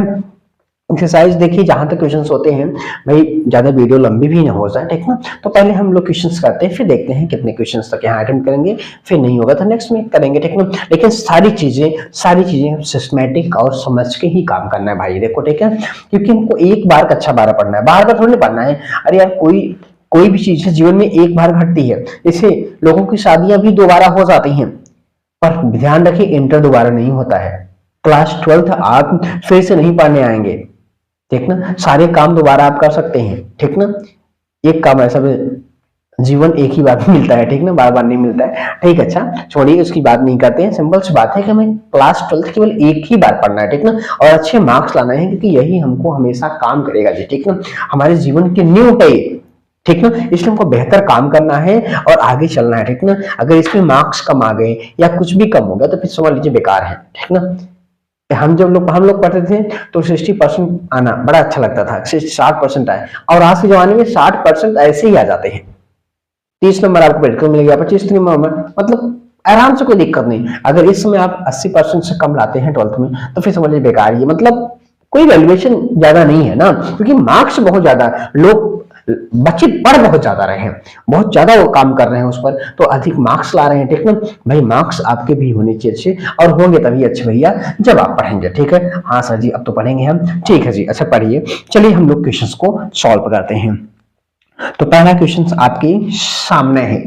एक्सरसाइज देखिए, जहां तक क्वेश्चंस होते हैं भाई, ज्यादा वीडियो लंबी भी ना हो जाए, ठीक ना, तो पहले हम लोग क्वेश्चंस करते हैं, फिर देखते हैं कितने क्वेश्चंस तक यहाँ अटेम्प्ट करेंगे, फिर नहीं होगा तो नेक्स्ट में करेंगे, ठीक ना। लेकिन सारी चीजें सिस्टमैटिक और समझ के ही काम करना है भाई, देखो, ठीक है, क्योंकि हमको एक बार कच्चा बारह पढ़ना है, बार बार थोड़ी पढ़ना है। अरे यार, कोई भी चीज है जीवन में एक बार घटती है, जैसे लोगों की शादियां भी दोबारा हो जाती हैं, पर ध्यान रखिए इंटर दोबारा नहीं होता है। क्लास 12th आप फिर से नहीं पढ़ने आएंगे, ठीक ना, सारे काम दोबारा आप कर सकते हैं, ठीक ना। एक काम ऐसा जीवन एक ही बार मिलता है, ठीक ना, बार बार नहीं मिलता है, ठीक। अच्छा छोड़िए, उसकी बात नहीं करते हैं, सिंपल सी बात है कि हमें क्लास 12th केवल एक ही बार पढ़ना है, ठीक ना, और अच्छे मार्क्स लाना है, क्योंकि यही हमको हमेशा काम करेगा जी, ठीक ना, हमारे जीवन की नींव है, ठीक ना, इसलिए हमको बेहतर काम करना है और आगे चलना है, ठीक ना। अगर इसमें मार्क्स कम आ गए या कुछ भी कम हो गया तो फिर समझ लीजिए बेकार है, ठीक ना। हम लोग पढ़ते थे तो 60% आना बड़ा अच्छा लगता था, 60% आए, और आज के जमाने में 60% ऐसे ही आ जाते हैं। 30 नंबर आपको प्रैक्टिकल मिल गया, 25 नंबर, मतलब आराम से, कोई दिक्कत नहीं। अगर इस समय आप 80% से कम लाते हैं 12th में तो फिर समझिए बेकार ही, मतलब कोई वैल्यूएशन ज्यादा नहीं है ना, क्योंकि मार्क्स बहुत ज्यादा, लोग बच्चे पढ़ बहुत ज्यादा रहे हैं, बहुत ज्यादा वो काम कर रहे हैं उस पर, तो अधिक मार्क्स ला रहे हैं, ठीक ना भाई। मार्क्स आपके भी होने चाहिए अच्छे, और होंगे तभी अच्छे भैया जब आप पढ़ेंगे, ठीक है। हाँ सर जी, अब तो पढ़ेंगे हम, ठीक है जी। अच्छा पढ़िए, चलिए हम लोग क्वेश्चंस को सॉल्व करते हैं। तो पहला क्वेश्चन आपके सामने है,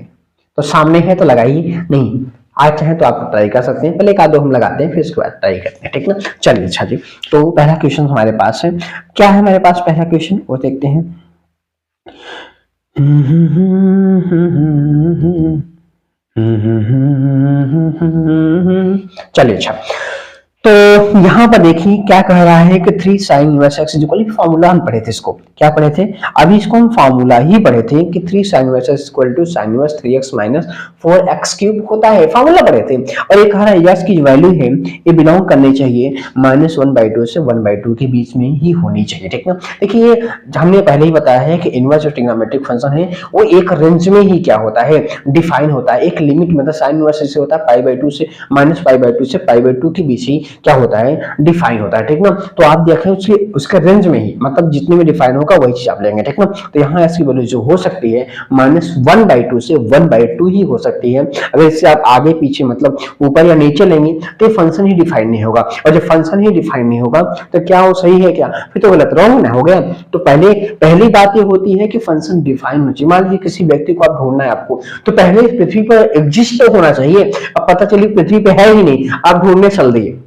तो सामने है तो लगाइए, नहीं आज चाहे तो आप ट्राई कर सकते हैं, पहले एक आध दो हम लगाते हैं, फिर उसके बाद ट्राई करते हैं, ठीक ना। चलिए अच्छा जी, तो पहला क्वेश्चन हमारे पास है, क्या है हमारे पास पहला क्वेश्चन, वो देखते हैं। चलिए अच्छा, तो यहां पर देखिए क्या कह रहा है कि 3 sin inverse x equal, formula हम पढ़े थे, इसको क्या पढ़े थे, अभी इसको हम फॉर्मूला ही पढ़े थे कि 3 sin inverse x equal to sin inverse 3x minus 4x cube होता है, फॉर्मूला पढ़े थे। और ये कह रहा है x की वैल्यू है ये बिलोंग करनी चाहिए -1/2 से 1/2 के बीच में ही होनी चाहिए, ठीक ना। देखिए हमने पहले ही बताया है कि इनवर्स जो ट्रिग्नोमेट्रिक फंक्शन है वो एक रेंज में ही क्या होता है, डिफाइन होता है, एक लिमिट, मतलब sin इनवर्स ऐसे होता है π/2 से -π/2 से π/2 के बीच ही क्या होता है, डिफाइन होता है, ठीक ना। तो आप देखें उसके रेंज में ही, मतलब जितने में डिफाइन होगा वही चीज आप लेंगे, ठीक ना। तो यहाँ इसकी वैल्यू जो हो सकती है -1/2 से 1/2 ही हो सकती है। अगर इससे आप आगे पीछे मतलब ऊपर या नीचे लेंगे तो फंक्शन ही डिफाइन नहीं होगा, और जब फंक्शन ही डिफाइन नहीं होगा तो क्या वो सही है क्या, फिर तो गलत, रॉन्ग ना हो गया। तो पहली बात ये होती है कि फंक्शन डिफाइन होना चाहिए। मान लीजिए किसी व्यक्ति को आप ढूंढना है आपको, तो पहले पृथ्वी पर एग्जिस्ट तो होना चाहिए, अब पता चली पृथ्वी पे है ही नहीं, आप ढूंढने चल दिए,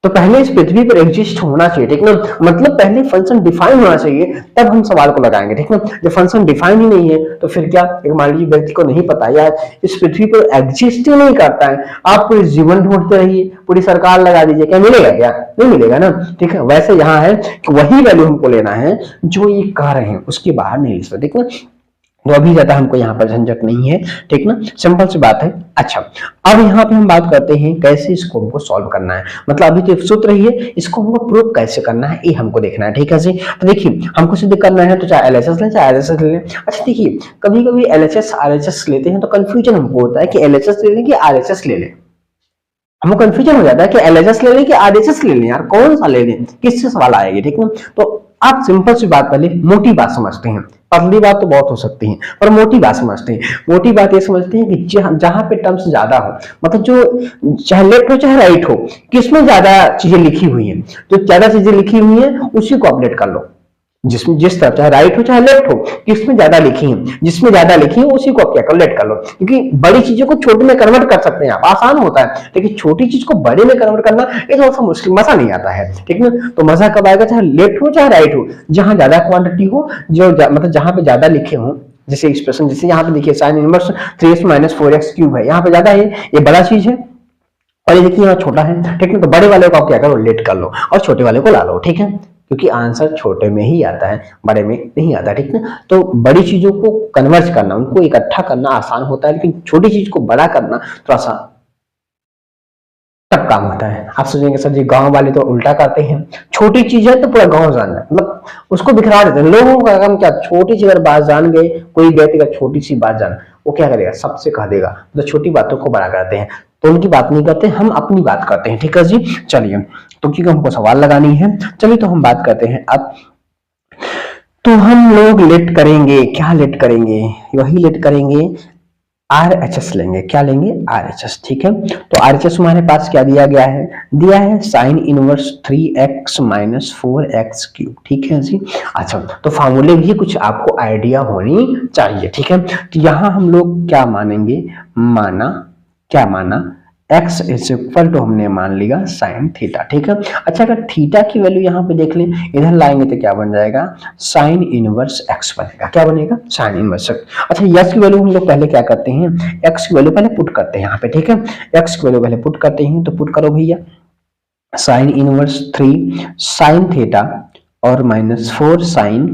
तो पहले इस पृथ्वी पर एग्जिस्ट होना चाहिए, ठीक ना, मतलब पहले फंक्शन डिफाइन होना चाहिए, तब हम सवाल को लगाएंगे, ठीक ना। जब फंक्शन डिफाइन ही नहीं है तो फिर क्या, एक मान लीजिए व्यक्ति को नहीं पता यार इस पृथ्वी पर एग्जिस्ट ही नहीं करता है, आप पूरी जीवन ढूंढते रहिए, पूरी सरकार लगा दीजिए, क्या मिलेगा, क्या नहीं मिलेगा ना, ठीक है। वैसे यहाँ है कि वही वैल्यू हमको लेना है जो ये कह रहे हैं, उसके बाहर नहीं ले सकते, ठीक ना। तो अभी ज्यादा हमको यहाँ पर झंझट नहीं है, ठीक ना, सिंपल सी बात है। अच्छा अब यहाँ पे हम बात करते हैं कैसे इसको हमको सॉल्व करना है, मतलब अभी तो सूत्र ही है, इसको हमको प्रूव कैसे करना है ये हमको देखना है, ठीक है जी। तो देखिए हमको सिद्ध करना है तो चाहे एलएचएस लें चाहे आरएचएस ले लें। अच्छा देखिए कभी कभी एलएचएस आरएचएस लेते हैं तो कंफ्यूजन हमको होता है कि एलएचएस ले लें कि आरएचएस ले लें, हमको कंफ्यूजन हो जाता है कि एलएचएस ले लें कि आरएचएस ले लें, यार कौन सा ले लें, किससे सवाल आएगी, ठीक ना। तो आप सिंपल सी बात पहले मोटी बात समझते हैं, पतली बात तो बहुत हो सकती है पर मोटी बात समझते हैं। मोटी बात ये समझते हैं कि जहां पे टर्म्स ज्यादा हो, मतलब जो चाहे लेफ्ट हो चाहे राइट हो, किसमें ज्यादा चीजें लिखी हुई हैं, जो ज्यादा चीजें लिखी हुई हैं उसी को अपडेट कर लो, जिसमें जिस तरफ चाहे राइट हो चाहे लेफ्ट हो, किसमें ज्यादा लिखी है, जिसमें ज्यादा लिखी है उसी को क्या कैलकुलेट कर लो, क्योंकि बड़ी चीजों को छोटे में कन्वर्ट कर सकते हैं आप, आसान होता है, लेकिन छोटी चीज को बड़े में कन्वर्ट करना ये थोड़ा सा मुश्किल, मजा नहीं आता है, ठीक ना। तो मजा कब आएगा, चाहे लेफ्ट हो चाहे राइट हो, जहां ज्यादा क्वांटिटी हो, जो मतलब जहां पे ज्यादा लिखे हो, जैसे एक्सप्रेशन, जैसे यहाँ पे देखिए sine inverse 3x minus 4x cube है, यहाँ पे ज्यादा है, ये बड़ा चीज है, और ये देखिए यहाँ छोटा है, ठीक है। तो बड़े वाले को आप क्या करो, लेट कर लो और छोटे वाले को ला लो, ठीक है। क्योंकि आंसर छोटे में ही आता है, बड़े में नहीं आता, ठीक ना। तो बड़ी चीजों को कन्वर्ज करना, उनको इकट्ठा करना आसान होता है, लेकिन छोटी चीज को बड़ा करना थोड़ा सा टफ काम होता है। आप सोचेंगे सर जी गांव वाले तो उल्टा करते हैं, छोटी चीज है तो पूरा गांव जान है, मतलब उसको बिखरा देते हैं। लोगों का काम क्या, छोटी सी अगर बात जान गए, कोई व्यक्ति का छोटी सी बात जान, वो क्या करेगा, सबसे कह देगा। तो छोटी बातों को बड़ा करते हैं, तो उनकी बात नहीं करते, हम अपनी बात करते हैं, ठीक है जी। चलिए, तो क्योंकि हमको सवाल लगानी है, चलिए तो हम बात करते हैं अब। तो हम लोग लेट करेंगे, क्या लेट करेंगे, वही लेट करेंगे, RHS लेंगे। क्या लेंगे, RHS, ठीक है। तो RHS हमारे पास क्या दिया गया है, दिया है sine inverse 3x minus 4x cube, ठीक है जी। अच्छा, तो फार्मूले भी कुछ आपको आइडिया होनी चाहिए, ठीक है। तो यहाँ हम लोग क्या मानेंगे, क्या माना x इज इक्वल टू हमने मान लिया साइन थीटा, ठीक है। अच्छा, अगर थीटा की वैल्यू यहाँ पे देख लें, इधर लाएंगे तो क्या बन जाएगा, साइन इनवर्स x बनेगा। क्या बनेगा, साइन इनवर्स x। अच्छा, x की वैल्यू हम लोग पहले क्या करते हैं, x की वैल्यू पहले पुट करते हैं यहाँ पे, ठीक है। x की वैल्यू पहले पुट करते हैं, तो पुट करो भैया, साइन इनवर्स 3 साइन थीटा और माइनस 4 साइन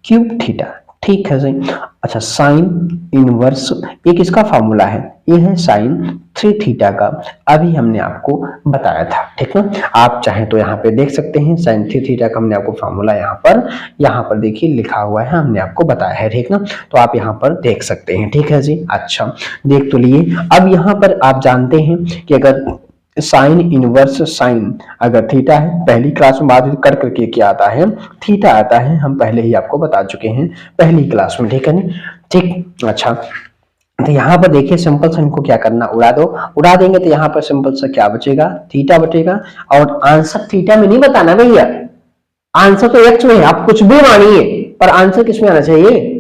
क्यूब थीटा, ठीक है सही। अच्छा, साइन इनवर्स एक इसका फॉर्मूला है, ये है साइन 3 थीटा का, अभी हमने आपको बताया था, ठीक है। आप चाहें तो यहाँ पे देख सकते हैं, साइन 3 थीटा का हमने आपको फॉर्मूला यहाँ पर देखिए लिखा हुआ है, हमने आपको बताया है, ठीक ना। तो आप यहाँ पर देख सकते हैं, ठीक है जी। अच्छा, देख तो लिए। अब यहाँ पर आप जानते हैं कि अगर साइन इनवर्स साइन अगर थीटा है, पहली क्लास में बात कर करके क्या आता है, थीटा आता है, हम पहले ही आपको बता चुके हैं पहली क्लास में, ठीक है ना, ठीक। अच्छा, तो यहाँ पर देखिए सिंपल सा इनको क्या करना, उड़ा दो, उड़ा देंगे तो यहाँ पर सिंपल सा क्या बचेगा, थीटा बचेगा। और आंसर थीटा में नहीं बताना भैया, आंसर तो एक्स में है, आप कुछ भी मानिए, पर आंसर किस में आना चाहिए,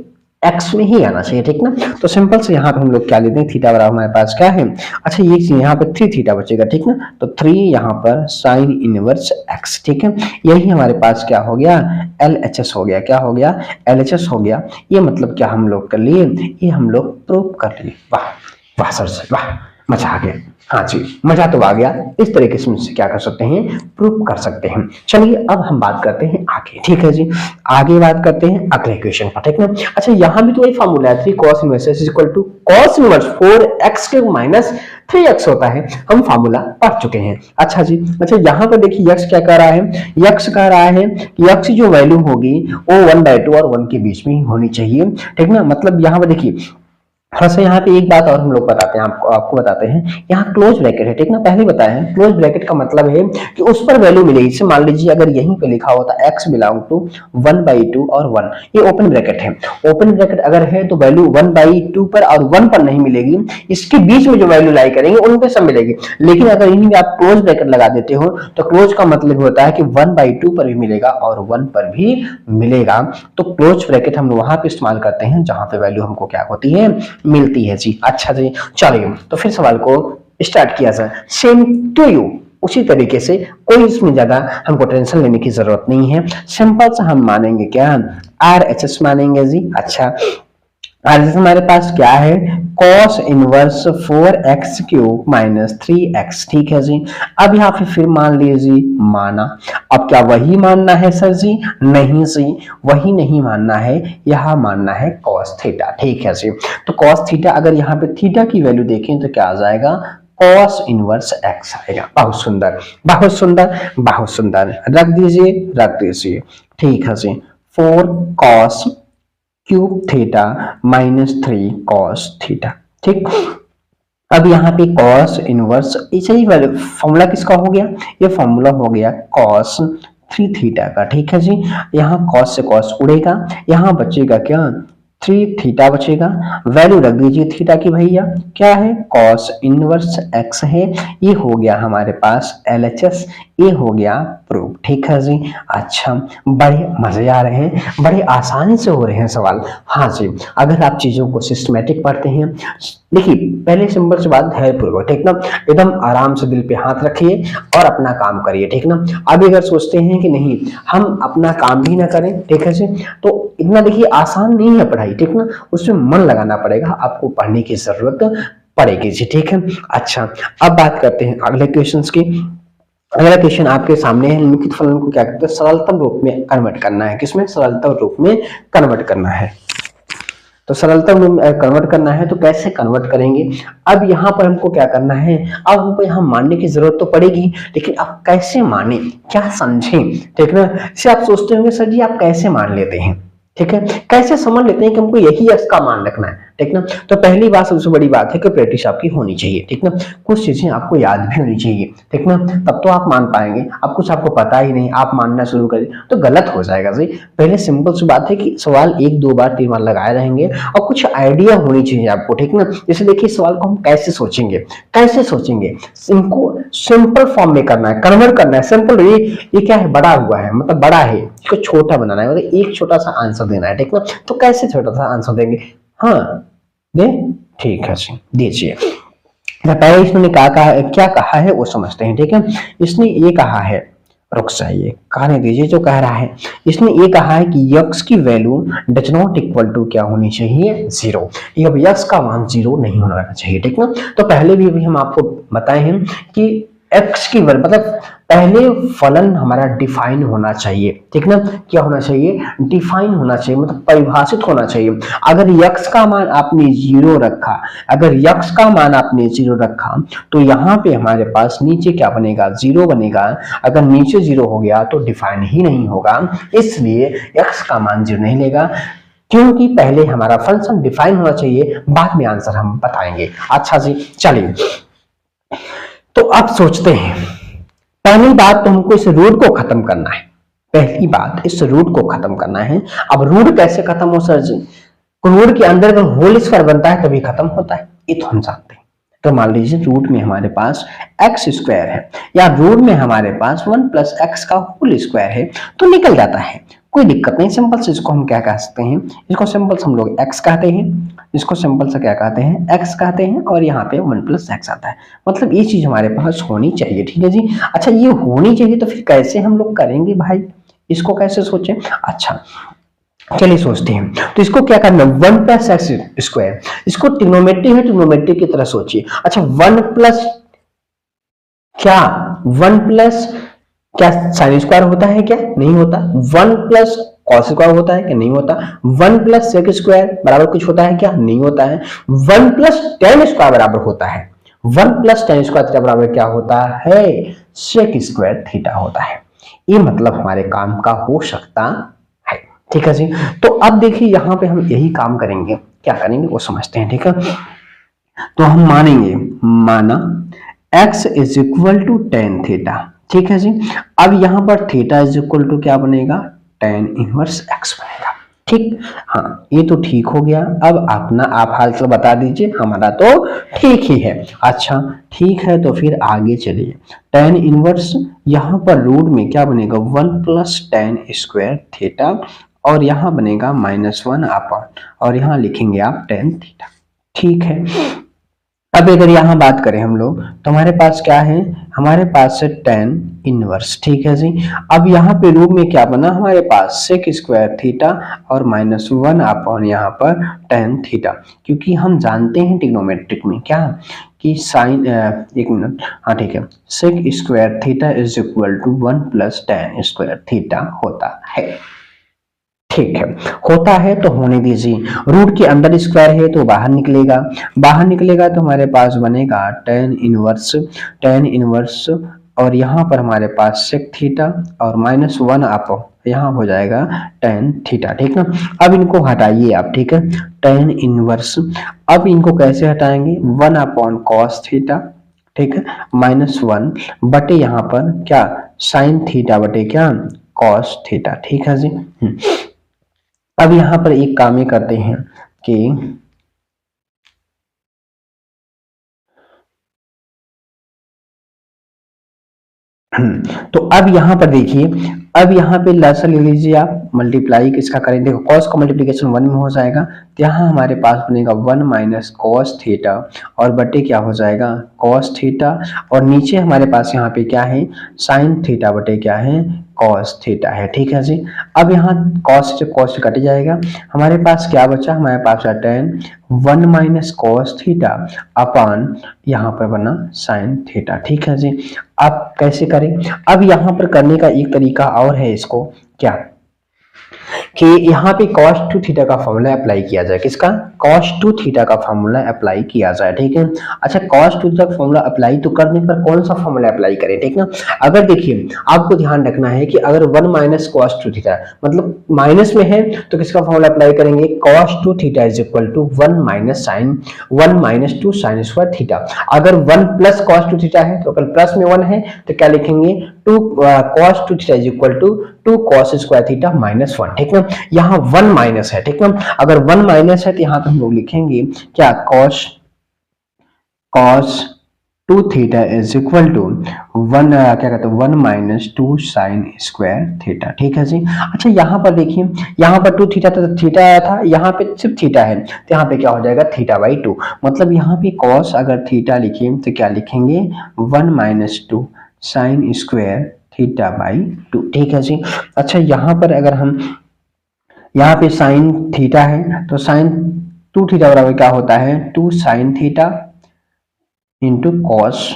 एक्स में ही आना चाहिए, ठीक ना। तो सिंपल से यहाँ पे हम लोग क्या लेते हैं, थीटा बराबर हमारे पास क्या है, अच्छा ये यहाँ पे 3 थीटा बचेगा, ठीक ना। तो 3 यहाँ पर साइन इनवर्स एक्स, ठीक है। यही हमारे पास क्या हो गया, LHS हो गया, क्या हो गया, LHS हो गया। ये मतलब क्या हम लोग कर लिए, ये हम लोग प्रूव कर लिए। वाह वाह सर से वाह, मजा आ गया। हाँ जी, मजा तो आ गया। इस तरीके से क्या कर सकते हैं, प्रूव कर सकते हैं। चलिए अब हम बात करते हैं आगे, ठीक है जी। आगे बात करते हैं अगले इक्वेशन पर, ठीक है। अच्छा, यहाँ भी तो वही फॉर्मूला है, 3 cos inverse is equal to cos inverse 4x cube minus 3x होता है, हम फॉर्मूला पढ़ चुके हैं। अच्छा जी, अच्छा यहाँ पर देखिए x क्या कह रहा है, x कह रहा है कि x की जो वैल्यू होगी वो 1/2 और 1 के बीच में होनी चाहिए, ठीक ना। मतलब यहाँ पर देखिए थोड़ा सा यहाँ पे एक बात और हम लोग बताते हैं, आपको बताते हैं, यहाँ क्लोज ब्रैकेट है, ठीक ना, पहले बताया है। क्लोज ब्रैकेट का मतलब है कि उस पर वैल्यू मिलेगी, जैसे मान लीजिए अगर यहीं पे लिखा होता x बिलोंग टू 1/2 और 1, ये ओपन ब्रैकेट है। ओपन ब्रैकेट अगर है तो वैल्यू 1/2 पर और 1 पर नहीं मिलेगी, इसके बीच में जो वैल्यू लाई करेंगे उन पे सब मिलेगी। लेकिन अगर इन्हीं में आप क्लोज ब्रैकेट लगा देते हो तो क्लोज का मतलब होता है कि 1/2 पर भी मिलेगा और 1 पर भी मिलेगा। तो क्लोज ब्रैकेट हम वहां पे इस्तेमाल करते हैं जहां पे वैल्यू हमको क्या होती है, मिलती है जी। अच्छा जी, चलिए तो फिर सवाल को स्टार्ट किया जाए। सेम टू यू, उसी तरीके से, कोई इसमें ज्यादा हमको टेंशन लेने की जरूरत नहीं है। सिंपल सा हम मानेंगे क्या, RHS मानेंगे जी। अच्छा, RHS हमारे पास क्या है, cos inverse 4x cube minus 3x, ठीक है जी। अब यहाँ पे फिर मान लीजिए माना, अब क्या वही मानना है सर जी, नहीं जी, वही नहीं मानना है, यहाँ मानना है cos थीटा, ठीक है जी। तो cos थीटा, अगर यहाँ पे थीटा की वैल्यू देखें तो क्या आ जाएगा, cos इनवर्स x आएगा। बहुत सुंदर, बहुत सुंदर, बहुत सुंदर, रख दीजिए, ठीक है जी। 4 cos cube theta minus 3 cos theta, ठीक। अब यहाँ पे cos इनवर्स, इसे ही फॉर्मूला किसका हो गया, ये फॉर्मूला हो गया cos 3 थीटा का, ठीक है जी। यहाँ cos से cos उड़ेगा, यहाँ बचेगा क्या, 3 थीटा बचेगा। वैल्यू रख दीजिए थीटा की भैया, क्या है, cos इनवर्स x है। ये हो गया हमारे पास LHS, ये हो गया प्रूफ, ठीक है जी। अच्छा, बड़े मजे आ रहे हैं, बड़े आसानी से हो रहे हैं सवाल। हाँ जी, अगर आप चीजों को सिस्टमेटिक पढ़ते हैं, देखिए पहले सिंपल सी बात, धैर्यपूर्वक, ठीक ना, एकदम आराम से दिल पे हाथ रखिए और अपना काम करिए, ठीक ना। अभी अगर सोचते हैं कि नहीं हम अपना काम भी ना करें, ठीक है जी, तो इतना देखिए आसान नहीं है पढ़ाई, ठीक ना, उसमें मन लगाना पड़ेगा, आपको पढ़ने की जरूरत पड़ेगी जी, ठीक है। अच्छा, अब बात करते हैं अगले क्वेश्चंस की। अगला क्वेश्चन आपके सामने है, निम्नलिखित फलन को क्या कहते हैं, सरलतम रूप में कन्वर्ट करना है। किसमें? सरलतम रूप में कन्वर्ट करना है। तो सरलतम रूप में कन्वर्ट करना है तो कैसे कन्वर्ट करेंगे? अब यहाँ पर हमको क्या करना है, अब हमको यहाँ मानने की जरूरत तो पड़ेगी, लेकिन अब कैसे माने, क्या समझें, ठीक ना। इसे आप सोचते होंगे सर जी आप कैसे मान लेते हैं, ठीक है, कैसे समझ लेते हैं कि हमको यही x का मान रखना है, ठीक ना। तो पहली बात, सबसे बड़ी बात है कि प्रैक्टिस आपकी होनी चाहिए, ठीक ना। कुछ चीजें आपको याद भी होनी चाहिए, ठीक ना, तब तो आप मान पाएंगे। अब कुछ आपको पता ही नहीं, आप मानना शुरू करें तो गलत हो जाएगा जी। पहले सिंपल सी बात है कि सवाल 1 2 बार 3 बार लगाए रहेंगे और कुछ आइडिया होनी चाहिए आपको, ठीक ना। जैसे देखिए सवाल को हम कैसे सोचेंगे, कैसे सोचेंगे, इनको सिंपल फॉर्म में करना है, कन्वर्ट करना है। सिंपल, ये क्या है, बड़ा हुआ है मतलब बड़ा है, इसको छोटा बनाना है, मतलब एक छोटा सा आंसर देना है, ठीक ना। तो कैसे छोटा सा आंसर देंगे? हाँ दे, ठीक है जी, दीजिए। पहले इसने क्या कहा है वो समझते हैं, ठीक है। इसने ये कहा है, रुक जाइए, कहने दीजिए जो कह रहा है। इसने ये कहा है कि यक्स की value does not equal to क्या होनी चाहिए, 0। ये अब यक्स का मान 0 नहीं होना चाहिए, ठीक ना। तो पहले भी हम आपको बताए हैं कि एक्स की वैल्यू मतलब पहले फलन हमारा डिफाइन होना चाहिए, ठीक ना। क्या होना चाहिए? डिफाइन होना चाहिए, मतलब परिभाषित होना चाहिए। अगर यक्स का मान आपने 0 रखा, अगर यक्स का मान आपने 0 रखा तो यहाँ पे हमारे पास नीचे क्या बनेगा, 0 बनेगा। अगर नीचे 0 हो गया तो डिफाइन ही नहीं होगा, इसलिए x का मान 0 नहीं लेगा, क्योंकि पहले हमारा फंक्शन डिफाइन होना चाहिए, बाद में आंसर हम बताएंगे। अच्छा जी, चलिए तो अब सोचते हैं, पहली बात तो हमको इस रूट को खत्म करना है, पहली बात इस रूट को खत्म करना है। अब रूट कैसे खत्म हो सर जी? रूट के अंदर अगर होल स्क्वायर बनता है तभी खत्म होता है, ये तो हम जानते हैं। तो मान लीजिए रूट में हमारे पास एक्स स्क्वायर है या रूट में हमारे पास 1 + x का होल स्क्वायर है तो निकल जाता है, कोई दिक्कत नहीं। सिंपल से इसको हम क्या कह सकते हैं, इसको सिंपल से हम लोग x कहते हैं, इसको सिंपल से क्या कहते हैं, x कहते हैं, और यहाँ पे 1 + x आता है। मतलब ये चीज हमारे पास होनी चाहिए, ठीक है जी। अच्छा ये होनी चाहिए तो फिर कैसे हम लोग करेंगे भाई, इसको कैसे सोचें? अच्छा चलिए सोचते हैं। तो इसको क्या करना, 1 + x², इसको ट्रिग्नोमेट्री है, ट्रिग्नोमेट्री की तरह सोचिए। अच्छा 1 प्लस क्या, 1 प्लस क्या साइन स्क्वायर होता है क्या? नहीं होता। 1 प्लस कॉस स्क्वायर होता है क्या? नहीं होता। 1 + सेक स्क्वायर बराबर कुछ होता है क्या? नहीं होता है। 1 + tan स्क्वायर बराबर होता है, 1 + tan स्क्वायर बराबर क्या होता है, सेक स्क्वायर थीटा होता है। ये मतलब हमारे काम का हो सकता है, ठीक है जी। तो अब देखिए यहाँ पे हम यही काम करेंगे, क्या करेंगे वो समझते हैं, ठीक है। तो हम मानेंगे, माना x = tan थीटा, ठीक है जी। अब यहाँ पर थीटा = क्या बनेगा, tan इनवर्स x बनेगा, ठीक। हाँ ये तो ठीक हो गया। अब अपना आप हाल चाल बता दीजिए, हमारा तो ठीक ही है। अच्छा ठीक है तो फिर आगे चलिए, tan इनवर्स यहाँ पर रूट में क्या बनेगा, 1 + tan स्क्वायर थीटा, और यहाँ बनेगा -1 अपॉन, और यहाँ लिखेंगे आप tan थीटा, ठीक है। अब अगर यहाँ बात करें हम लोग तो हमारे पास क्या है, हमारे पास है tan इनवर्स, ठीक है जी। अब यहाँ पे रूट में क्या बना हमारे पास, सेक स्क्वायर थीटा और -1 अपॉन यहाँ पर tan थीटा, क्योंकि हम जानते हैं ट्रिग्नोमेट्रिक में क्या कि साइन, एक मिनट, हाँ ठीक है, sec square theta = 1 + tan square theta होता है, ठीक है। होता है तो होने दीजिए, रूट के अंदर स्क्वायर है तो बाहर निकलेगा, बाहर निकलेगा तो हमारे पास बनेगा tan इनवर्स, और यहाँ पर हमारे पास सेक थीटा और -1 अपॉन यहाँ हो जाएगा tan थीटा, ठीक ना। अब इनको हटाइए आप, ठीक है, tan इनवर्स, अब इनको कैसे हटाएंगे, 1 अपॉन cos थीटा, ठीक है, -1 बटे यहाँ पर क्या sin थीटा बटे क्या cos थीटा, ठीक है जी। अब यहाँ पर एक काम ये करते हैं कि तो अब यहाँ पर देखिए, अब यहाँ पे लसा ले लीजिए आप, मल्टीप्लाई किसका करें, देखो cos का मल्टीप्लिकेशन 1 में हो जाएगा, तो यहाँ हमारे पास बनेगा 1 - cos थीटा और बटे क्या हो जाएगा cos थीटा, और नीचे हमारे पास यहाँ पे क्या है sin थीटा बटे क्या है cos थीटा है, ठीक है जी। अब यहाँ cos से cos कट जाएगा, हमारे पास क्या बचा, हमारे पास tan 1 - cos थीटा अपॉन यहाँ पर बना sin थीटा, ठीक है जी। अब कैसे करें? अब यहाँ पर करने का एक तरीका और है, इसको क्या कि यहाँ पे cos टू थीटा का फॉर्मूला अप्लाई किया जाए। किसका? cos टू थीटा का फॉर्मूला अप्लाई किया जाए, ठीक है। अच्छा, cos टू थीटा का फॉर्मूला अप्लाई तो करने पर कौन सा फॉर्मूला अप्लाई करें, ठीक ना। अगर देखिए आपको ध्यान रखना है कि अगर 1 माइनस cos टू थीटा मतलब माइनस में है तो किसका फॉर्मूला अप्लाई करेंगे? cos two theta is equal to 1 minus sine 1 minus 2 sine square theta. अगर 1 प्लस cos टू थीटा है तो अगर प्लस में 1 है तो क्या लिखेंगे? 2 cos two theta is equal to 2 cos square theta minus 1, ठीक ना। यहाँ 1 माइनस है, ठीक ना। अगर 1 माइनस है तो यहाँ पे हम लोग लिखेंगे क्या? cos two theta is equal to 1 क्या कहते हैं 1 माइनस 2 साइन स्क्वायर थीटा, ठीक है जी। अच्छा, यहाँ पर देखिए, यहाँ पर 2 थीटा तो थीटा आया था, यहाँ पे सिर्फ थीटा है तो यहाँ पे क्या हो जाएगा? Theta by 2। मतलब यहाँ पे cos अगर थीटा लिखे तो क्या लिखेंगे? 1 minus 2 sine square theta by 2, ठीक है जी। अच्छा, यहाँ पर अगर हम यहाँ पे साइन थीटा है तो साइन 2 थीटा बराबर क्या होता है? 2 sine theta into cos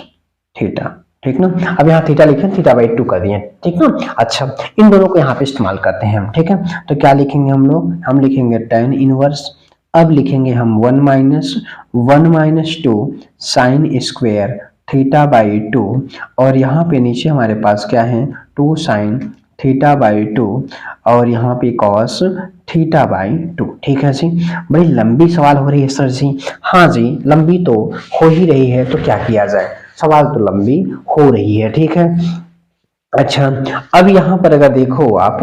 theta, ठीक ना। अब यहाँ थीटा लिखे, थीटा बाई 2 कर दिए, ठीक ना। अच्छा, इन दोनों को यहाँ पे इस्तेमाल करते हैं हम, ठीक है। तो क्या लिखेंगे हम लोग? हम लिखेंगे tan इनवर्स। अब लिखेंगे हम 1 minus 2 sine square theta by 2 और यहाँ पे नीचे हमारे पास क्या है? 2 साइन थीटा बाई 2 और यहाँ पे कॉस थीटा बाई 2, ठीक है जी। बड़ी लंबी सवाल हो रही है सर जी। हाँ जी, लंबी तो हो ही रही है, तो क्या किया जाए, सवाल तो लंबी हो रही है, ठीक है। अच्छा, अब यहाँ पर अगर देखो आप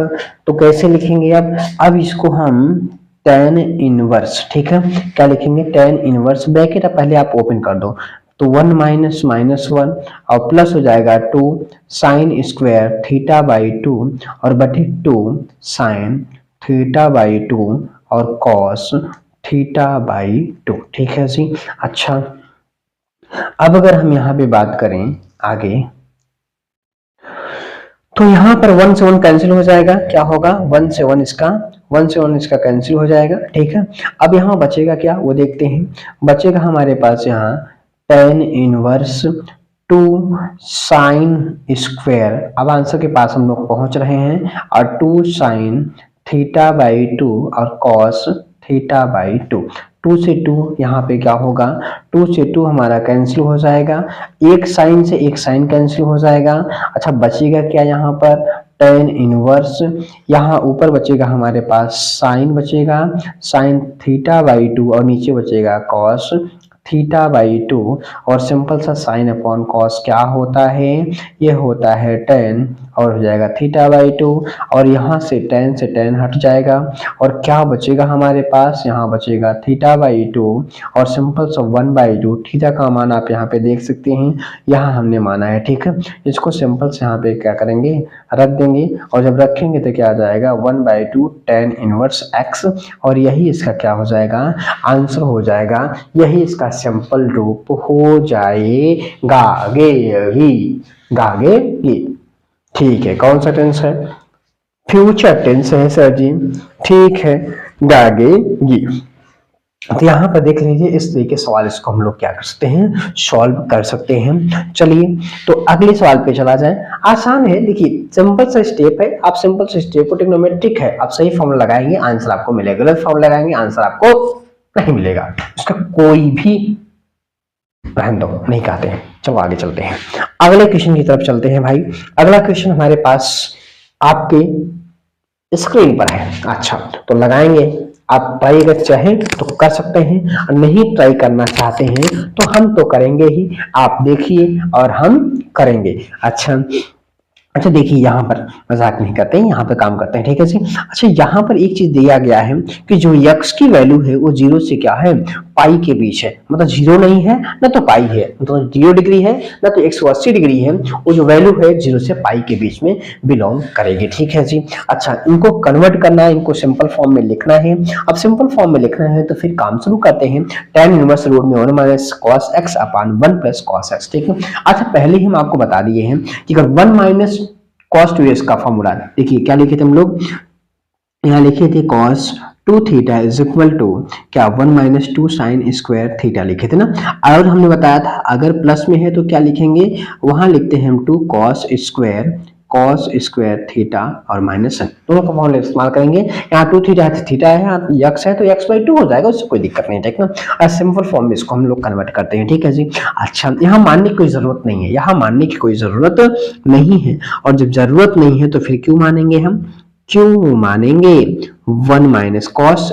तो कैसे लिखेंगे? अब इसको हम tan इनवर्स, ठीक है। क्या लिखेंगे? tan इनवर्स, ब्रैकेट अब पहले आप ओपन कर दो तो 1 माइनस माइनस 1 और प्लस हो जाएगा 2 साइन स्क्वायर थीटा बाई 2 और बटे 2 साइन थीटा बाई 2 और कॉस थीटा बाई 2, ठीक है जी। अच्छा, अब अगर हम यहाँ पे बात करें आगे तो यहाँ पर 1 से 1 कैंसिल हो जाएगा, क्या होगा? 1 से 1 इसका कैंसिल हो जाएगा, ठीक है। अब यहाँ बचेगा क्या, वो देखते हैं। बचेगा हमारे पास यहाँ tan इनवर्स 2 साइन स्क्वायर। अब आंसर के पास हम लोग पहुंच रहे हैं और 2 साइन थीटा बाई 2 और कॉस थीटा बाई 2। 2 से 2 यहाँ पे क्या होगा? 2 से 2 हमारा कैंसिल हो जाएगा, एक साइन से एक साइन कैंसिल हो जाएगा। अच्छा, बचेगा क्या यहाँ पर? tan इनवर्स, यहाँ ऊपर बचेगा हमारे पास साइन बचेगा, साइन थीटा बाई 2 और नीचे बचेगा कॉस थीटा बाई 2 और सिंपल सा साइन अपॉन कॉस क्या होता है? ये होता है tan और हो जाएगा थीटा बाई 2 और यहाँ से tan से tan हट जाएगा और क्या बचेगा हमारे पास? यहाँ बचेगा थीटा बाई 2 और सिंपल सा 1 बाई 2। थीटा का मान आप यहाँ पे देख सकते हैं, यहाँ हमने माना है, ठीक है। इसको सिंपल से यहाँ पे क्या करेंगे? रख देंगे और जब रखेंगे तो क्या आ जाएगा? 1 बाई 2 tan इनवर्स x और यही इसका क्या हो जाएगा? आंसर हो जाएगा, यही इसका सिंपल रूप हो जाएगा। गागे, ठीक है। कौन सा टेंस है? फ्यूचर टेंस है सर जी, ठीक है, गागेगी। तो यहाँ पर देख लीजिए, इस तरीके सवाल इसको हम लोग क्या कर सकते हैं? सॉल्व कर सकते हैं। चलिए तो अगले सवाल पे चला जाए। आसान है, देखिए सिंपल सा स्टेप है, आप सिंपल से स्टेप को ट्रिग्नोमेट्रिक है, आप सही फॉर्मूला लगाएंगे आंसर आपको मिलेगा, गलत फॉर्मूला लगाएंगे आंसर आपको नहीं मिलेगा, उसका कोई भी रहने दो, नहीं कहते हैं। चलो आगे चलते हैं, अगले क्वेश्चन की तरफ चलते हैं भाई। अगला क्वेश्चन हमारे पास आपके स्क्रीन पर है। अच्छा, तो लगाएंगे, आप ट्राई अगर चाहें तो कर सकते हैं और नहीं ट्राई करना चाहते हैं तो हम तो करेंगे ही, आप देखिए और हम करेंगे। अच्छा देखिए, यहाँ पर मजाक नहीं करते हैं, यहाँ पे काम करते हैं, ठीक है जी। अच्छा, यहाँ पर एक चीज दिया गया है कि जो x की वैल्यू है वो 0 से क्या है? पाई के बीच है, मतलब 0 नहीं है ना तो पाई है, मतलब 0 डिग्री है ना तो 180 डिग्री है। वो जो वैल्यू है 0 से पाई के बीच में बिलोंग करेगी, ठीक है जी। अच्छा, इनको कन्वर्ट करना है, इनको सिंपल फॉर्म में लिखना है। अब सिंपल फॉर्म में लिखना है तो फिर काम शुरू करते हैं। tan इनवर्स रूट में 1 माइनस कॉस x अपान 1 प्लस कॉस x, ठीक है। अच्छा, पहले ही हम आपको बता दिए हैं कि अगर 1 माइनस cos 2x का फॉर्मूला, देखिए क्या लिखे थे हम लोग? यहाँ लिखे थे cos two theta is equal to क्या 1 माइनस 2 साइन स्क्वायर थीटा लिखे थे ना। और हमने बताया था अगर प्लस में है तो क्या लिखेंगे, वहां लिखते हैं हम 2 कॉस स्क्वायर थीटा और माइनस सन दोनों का फॉर्मूला इस्तेमाल करेंगे। यहाँ 2 थीटा है तो थीटा है, यहाँ यक्स है तो x/2 हो जाएगा, उससे कोई दिक्कत नहीं, ठीक ना। और सिंपल फॉर्म में इसको हम लोग कन्वर्ट करते हैं, ठीक है जी। अच्छा, यहाँ मानने की कोई जरूरत नहीं है, यहाँ मानने की कोई जरूरत नहीं है, और जब जरूरत नहीं है तो फिर क्यों मानेंगे हम, क्यों मानेंगे। 1 माइनस कॉस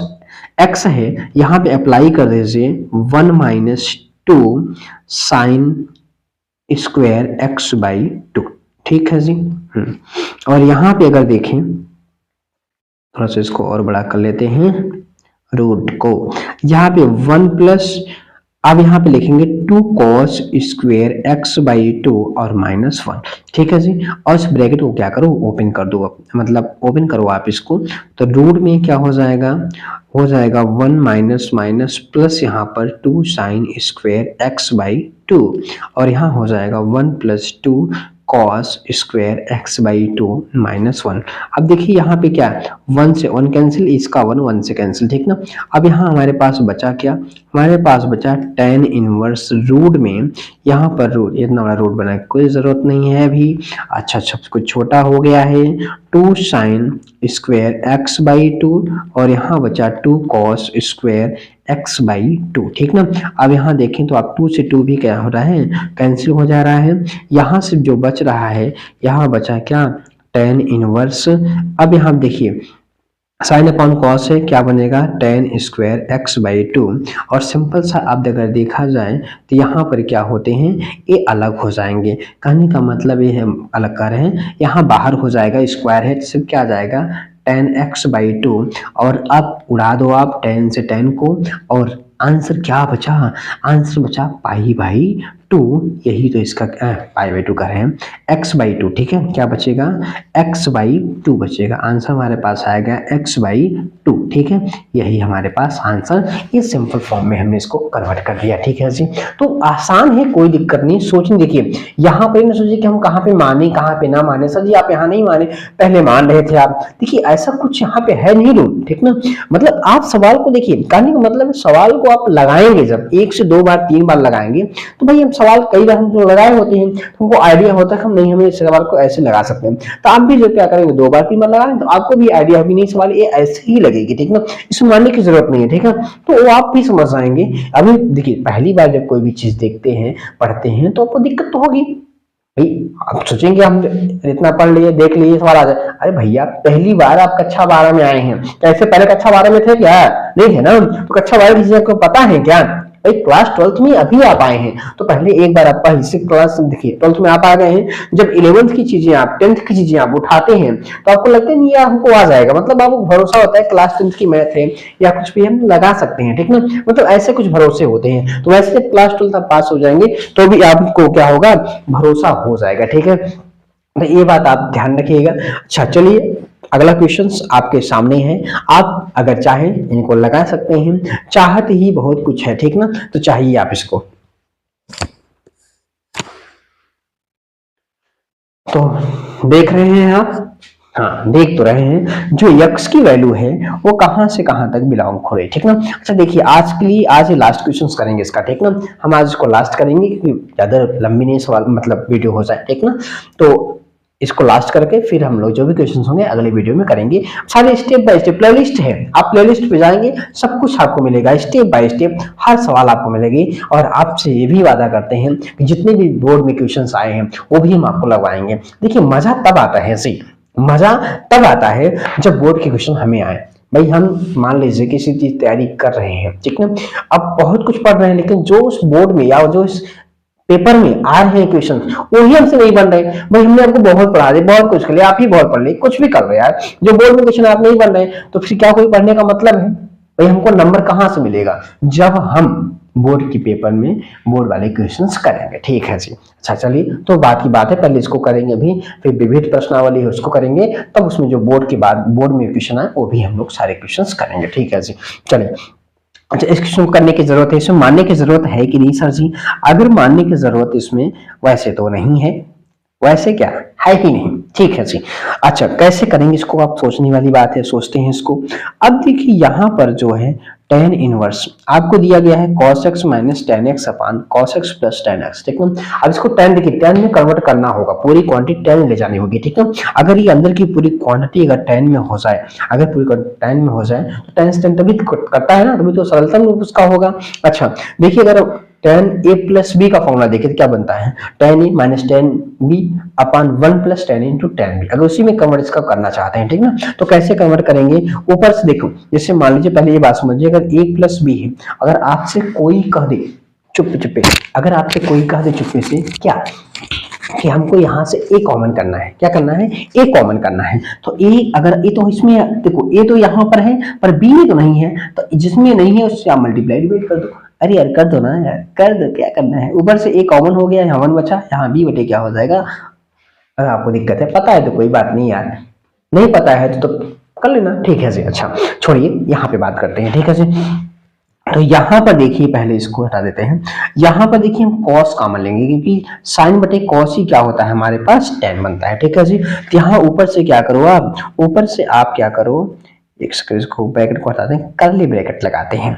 एक्स है, यहाँ पे अप्लाई कर दीजिए 1 माइनस 2 साइन स्क्वायर x/2, ठीक है जी। और यहाँ पे अगर देखें, थोड़ा सा इसको और बड़ा कर लेते हैं रूट को, यहाँ पे 1 प्लस, अब यहाँ पे लिखेंगे 2 cos स्क्वायर x/2 और -1, ठीक है जी। और इस ब्रैकेट को क्या करो, ओपन कर दो, मतलब ओपन करो आप इसको, तो रूट में क्या हो जाएगा 1 माइनस माइनस प्लस यहाँ पर 2 साइन स्क्वायर x/2, और यहाँ हो जाएगा 1 प्लस 2 cos स्क्वायर x/2 -1। अब देखिए यहाँ पे क्या 1 से 1 कैंसिल, इसका 1 से कैंसिल, ठीक ना। अब यहाँ हमारे पास बचा क्या, हमारे पास बचा tan इनवर्स रूट में, यहाँ पर रूट इतना बड़ा रूट बनाने की कोई जरूरत नहीं है अभी। अच्छा कुछ छोटा हो गया है 2 साइन स्क्वायर x/2 और यहाँ बचा 2 cos स्क्वायर x/2, ठीक ना। अब यहाँ देखें तो आप 2 से 2 भी क्या हो रहा है, कैंसिल हो जा रहा है। यहाँ से जो बच रहा है, यहाँ बचा क्या tan इनवर्स। अब यहाँ देखिए साइन अपॉन कॉस है, क्या बनेगा tan स्क्वायर x/2, और सिंपल सा अब अगर देखा जाए तो यहाँ पर क्या होते हैं, ये अलग हो जाएंगे। कहने का मतलब ये हम अलग कर रहे हैं, यहाँ बाहर हो जाएगा, स्क्वायर है तो सिर्फ क्या आ जाएगा tan x/2, और अब उड़ा दो आप tan से tan को, और आंसर क्या बचा, आंसर बचा π/2, यही तो इसका π/2 कर रहे हैं x/2, ठीक है। क्या बचेगा x/2 बचेगा, आंसर हमारे पास आएगा x/2, ठीक है। यही हमारे पास आंसर, ये सिंपल फॉर्म में हमने इसको कन्वर्ट कर दिया, ठीक है जी। तो आसान है, कोई दिक्कत नहीं। सोचने देखिए, यहाँ पर ना सोचिए कि हम कहाँ पे माने कहाँ पे ना माने। सर जी आप यहाँ नहीं माने, पहले मान रहे थे आप, देखिए ऐसा कुछ यहाँ पे है नहीं रूल, ठीक ना। मतलब आप सवाल को देखिए, कहने का मतलब सवाल को आप लगाएंगे, जब 1 से 2 बार 3 बार लगाएंगे तो भाई हम सवाल कई बार हम जो लगाए होते हैं तो हमको आइडिया होता है कि हम नहीं, हमें इस सवाल को ऐसे लगा सकते हैं। तो आप भी जो क्या करेंगे 2 बार 3 बार लगाएंगे तो आपको भी आइडिया होगी, नहीं सवाल ये ऐसे ही लगेगी, ठीक ना, इसमें मानने की जरूरत नहीं है, ठीक है। तो वो आप भी समझ आएंगे। अभी देखिए पहली बार जब कोई भी चीज देखते हैं पढ़ते हैं तो आपको दिक्कत तो होगी भाई। आप सोचेंगे हम इतना पढ़ लिए देख लिए सवाल आ जाए, अरे भैया पहली बार आप कक्षा 12 में आए हैं, कैसे पहले कक्षा 12 में थे क्या, नहीं थे ना। तो कक्षा 12 की चीजें आपको पता है क्या भाई, क्लास 12th में अभी आप आए हैं तो पहले एक बार आप इसी क्लास देखिए 12th में आप आ गए हैं, जब 11th की चीजें आप 10th की चीजें आप उठाते हैं तो आपको लगता है नहीं यार हमको आ जाएगा, मतलब आपको भरोसा होता है क्लास 10th की मैथ है या कुछ भी हम लगा सकते हैं, ठीक ना। मतलब ऐसे कुछ भरोसे होते हैं। तो वैसे जब क्लास 12th आप पास हो जाएंगे तो भी आपको क्या होगा, भरोसा हो जाएगा, ठीक है। तो ये बात आप ध्यान रखिएगा। अच्छा चलिए अगला क्वेश्चंस आपके सामने है, आप अगर चाहें इनको लगा सकते हैं, चाहत ही बहुत कुछ है, ठीक ना। तो चाहिए आप इसको, तो देख रहे हैं आप, हाँ देख तो रहे हैं, जो यक्स की वैल्यू है वो कहां से कहां तक बिलोंग हो रही है, ठीक ना। अच्छा देखिए आज के लिए आज ये लास्ट क्वेश्चंस करेंगे इसका, ठीक ना। हम आज इसको लास्ट करेंगे क्योंकि ज्यादा लंबी नहीं सवाल मतलब वीडियो हो जाए, ठीक ना। तो इसको लास्ट करके फिर हम लोग जो भी क्वेश्चंस होंगे अगले वीडियो में करेंगे। सारे स्टेप बाय स्टेप प्लेलिस्ट है, आप प्लेलिस्ट पे जाएंगे सब कुछ आपको मिलेगा, स्टेप बाय स्टेप हर सवाल आपको मिलेगी। और आपसे ये भी वादा करते हैं कि जितने भी बोर्ड में क्वेश्चंस आए हैं वो भी हम आपको लगवाएंगे। देखिए मजा तब आता है, सही मजा तब आता है जब बोर्ड के क्वेश्चन हमें आए। भाई हम मान लीजिए किसी चीज तैयारी कर रहे हैं, ठीक ना, अब बहुत कुछ पढ़ रहे हैं लेकिन जो उस बोर्ड में या जो इस पेपर में आ रहे हैं क्वेश्चन वही हमसे नहीं बन रहे। भाई हमने आपको बहुत पढ़ा दिया, बहुत कुछ कर लिया, आप ही बहुत पढ़ लिए, कुछ भी कर रहे यार, जो बोर्ड में क्वेश्चन आप नहीं बन रहे तो फिर क्या कोई पढ़ने का मतलब है। भाई हमको नंबर कहां से मिलेगा, जब हम बोर्ड की पेपर में बोर्ड वाले क्वेश्चंस करेंगे, ठीक है जी। अच्छा चलिए तो बाकी बात है, पहले इसको करेंगे अभी, फिर विविध प्रश्नावली है उसको करेंगे, तब उसमें जो बोर्ड के बाद बोर्ड में क्वेश्चन आए वो भी हम लोग सारे क्वेश्चंस करेंगे, ठीक है जी। चलिए अच्छा इस क्वेश्चन को करने की जरूरत है, इसमें मानने की जरूरत है कि नहीं सर जी, अगर मानने की जरूरत इसमें वैसे तो नहीं है, वैसे क्या है ही नहीं। ठीक है जी। अच्छा, कैसे करेंगे इसको, आप सोचने वाली बात है, सोचते हैं इसको। अब देखिए यहाँ पर जो है tan इनवर्स आपको दिया गया है cos x minus ten x upon cos x plus ten x, ठीक है। अब इसको tan, देखिए tan में कन्वर्ट करना होगा, पूरी क्वांटिटी tan ले जानी होगी, ठीक है। अगर ये अंदर की पूरी क्वांटिटी अगर tan में हो जाए, अगर पूरी tan में हो जाए तो tan से tan तभी तो करता है ना, तभी तो सरलतम रूप उसका होगा। अच्छा देखिए, अगर tan a प्लस बी का फॉर्मूला देखें तो क्या बनता है, tan a minus tan b upon 1 plus tan a into tan b। अगर उसी में कन्वर्ट इसका करना चाहते हैं, ठीक ना, तो कैसे कन्वर्ट करेंगे, ऊपर से देखो, जैसे मान लीजिए पहले ये बात समझिए, अगर a प्लस बी है, अगर आपसे कोई कह दे चुप्पे चुप्पे, अगर आपसे कोई कह दे चुप्पे से क्या कि हमको यहाँ से a कॉमन करना है, क्या करना है, a कॉमन करना है, तो a अगर a तो इसमें देखो a तो यहाँ पर है पर b में तो नहीं है, तो जिसमें नहीं है उससे आप मल्टीप्लाई डिवाइड कर दो। अरे यार कर दो ना यार, कर दो, क्या करना है, ऊपर से a कॉमन हो गया, यहाँ 1 बचा, यहाँ b बटे क्या हो जाएगा। अगर आपको दिक्कत है, पता है तो कोई बात नहीं यार, नहीं पता है तो कर लेना, ठीक है जी। अच्छा छोड़िए, यहाँ पे बात करते हैं, ठीक है जी। तो यहाँ पर देखिए, पहले इसको हटा देते हैं, यहाँ पर देखिए हम cos कॉमन लेंगे, क्योंकि साइन बटे cos ही क्या होता है हमारे पास, tan बनता है, ठीक है जी। तो यहाँ ऊपर से क्या करो, आप ऊपर से आप क्या करो, एक सेकंड, इसको ब्रैकेट को हटा दें, करली ब्रैकेट लगाते हैं,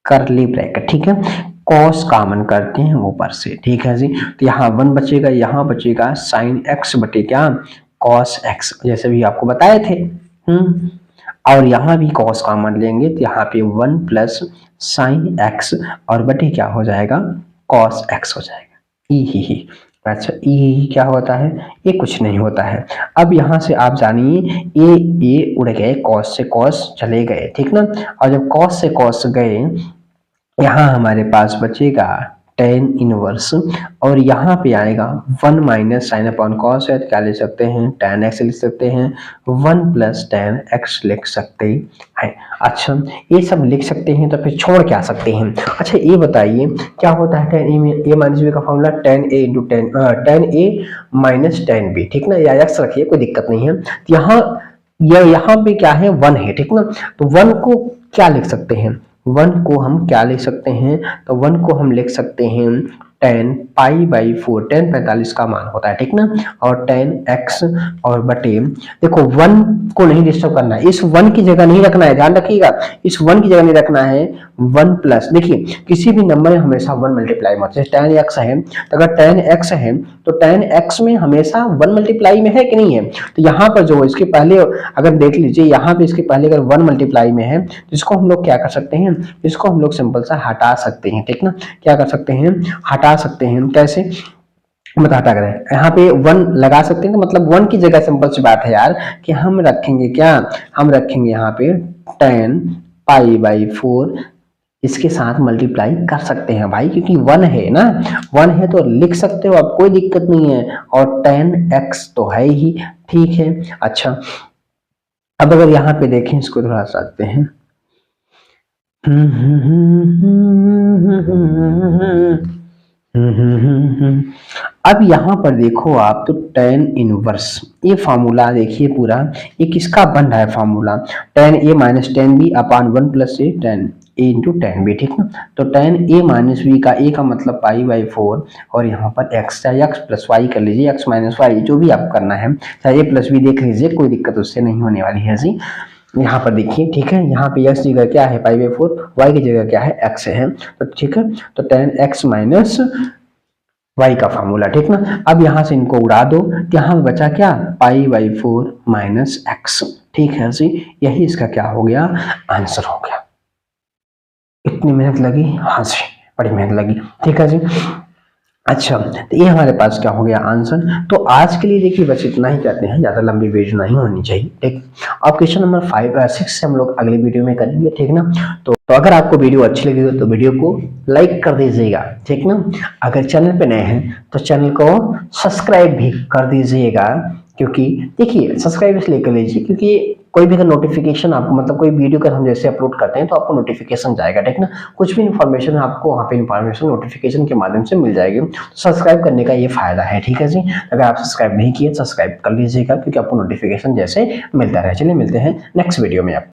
करली ब्रैकेट, ठीक है, cos कॉमन करते हैं ऊपर से, ठीक है जी। तो यहाँ 1 बचेगा, यहाँ बचेगा sin x बटे क्या, cos x, जैसे भी आपको बताए थे। और यहाँ भी cos कॉमन लेंगे तो यहाँ पे 1 प्लस साइन एक्स और बटे क्या हो जाएगा, cos x हो जाएगा, ही। अच्छा ये क्या होता है, ये कुछ नहीं होता है। अब यहाँ से आप जानिए ये उड़ गए, cos से cos चले गए, ठीक ना, और जब cos से cos गए, यहाँ हमारे पास बचेगा tan इनवर्स, और यहाँ पे आएगा 1 माइनस साइन अपॉन कॉस है, तो क्या ले सकते हैं, tan x लिख सकते हैं, 1 प्लस tan x लिख सकते हैं। अच्छा ये सब लिख सकते हैं, तो फिर छोड़ क्या सकते हैं। अच्छा ये बताइए क्या होता है tan a में, a माइनस b का formula tan a into tan a minus tan b, ठीक ना, या x रखिए कोई दिक्कत नहीं है। यहाँ पे क्या है, 1 है, ठीक ना, तो 1 को क्या लिख सकते हैं, 1 को हम क्या लिख सकते हैं, तो 1 को हम लिख सकते हैं tan पाई बाई 4, tan 45 का मान होता है, ठीक ना, और tan x और बटे, देखो 1 को नहीं डिस्टर्ब करना है, इस 1 की जगह नहीं रखना है, ध्यान रखिएगा, इस 1 की जगह नहीं रखना है, 1 प्लस, देखिए किसी भी नंबर में हमेशा 1 मल्टीप्लाई मत, जैसे tan x है, तो अगर tan x है तो tan x में हमेशा 1 मल्टीप्लाई में है कि नहीं है, तो यहाँ पर जो इसके पहले अगर देख लीजिए, यहाँ पे इसके पहले अगर 1 मल्टीप्लाई में है, जिसको हम लोग क्या कर सकते हैं, इसको हम लोग सिंपल सा हटा सकते हैं, ठीक ना, क्या कर सकते हैं, हटा सकते हैं, कैसे हटा करें, यहाँ पे 1 लगा सकते हैं, तो मतलब 1 की जगह सिंपल सी बात है यार कि हम रखेंगे क्या, हम रखेंगे यहाँ पे tan पाई बाई 4, इसके साथ मल्टीप्लाई कर सकते हैं भाई, क्योंकि 1 है ना, 1 है तो लिख सकते हो, अब कोई दिक्कत नहीं है, और tan x तो है ही, ठीक है। अच्छा अब अगर यहाँ पे देखें, इसको थोड़ा साधते हैं, अब यहाँ पर देखो आप, तो tan इनवर्स, ये फॉर्मूला देखिए पूरा, ये किसका बन रहा है formula, tan a minus tan b upon 1 plus A tan a into tan b, ठीक ना, तो tan a माइनस b का a का मतलब पाई बाई 4, और यहाँ पर x, चाहे x प्लस वाई कर लीजिए, x माइनस वाई जो भी आपको करना है, चाहे a प्लस b देख लीजिए, कोई दिक्कत उससे नहीं होने वाली है जी। यहाँ पर देखिए, ठीक है, यहाँ पे x जगह क्या है, पाई बाई 4, y की जगह क्या है, x है, तो ठीक है, तो tan x माइनस y का फॉर्मूला, ठीक ना। अब यहाँ से इनको उड़ा दो, यहाँ बचा क्या, पाई बाई 4 माइनस x, ठीक है जी, यही इसका क्या हो गया, आंसर हो गया। इतनी मेहनत लगी, हाँ जी बड़ी मेहनत लगी, ठीक है जी। अच्छा तो ये हमारे पास क्या हो गया, आंसर। तो आज के लिए देखिए बस इतना ही करते हैं, ज्यादा लंबी वीडियो नहीं होनी चाहिए, ठीक। अब क्वेश्चन नंबर 5-6 से हम लोग अगले वीडियो में करेंगे, ठीक ना। तो अगर आपको वीडियो अच्छी लगी हो तो वीडियो को लाइक कर दीजिएगा, ठीक ना। अगर चैनल पे नए हैं तो चैनल को सब्सक्राइब भी कर दीजिएगा, क्योंकि देखिए सब्सक्राइब इसलिए कर लीजिए क्योंकि कोई भी अगर नोटिफिकेशन आपको, मतलब कोई वीडियो का हम जैसे अपलोड करते हैं तो आपको नोटिफिकेशन जाएगा, ठीक ना। कुछ भी इन्फॉर्मेशन आपको वहाँ पे इन्फॉर्मेशन नोटिफिकेशन के माध्यम से मिल जाएगी, तो सब्सक्राइब करने का ये फायदा है, ठीक है जी। अगर आप सब्सक्राइब नहीं किए सब्सक्राइब कर लीजिएगा, क्योंकि आपको नोटिफिकेशन जैसे मिलता रहे। चलिए मिलते हैं नेक्स्ट वीडियो में आप।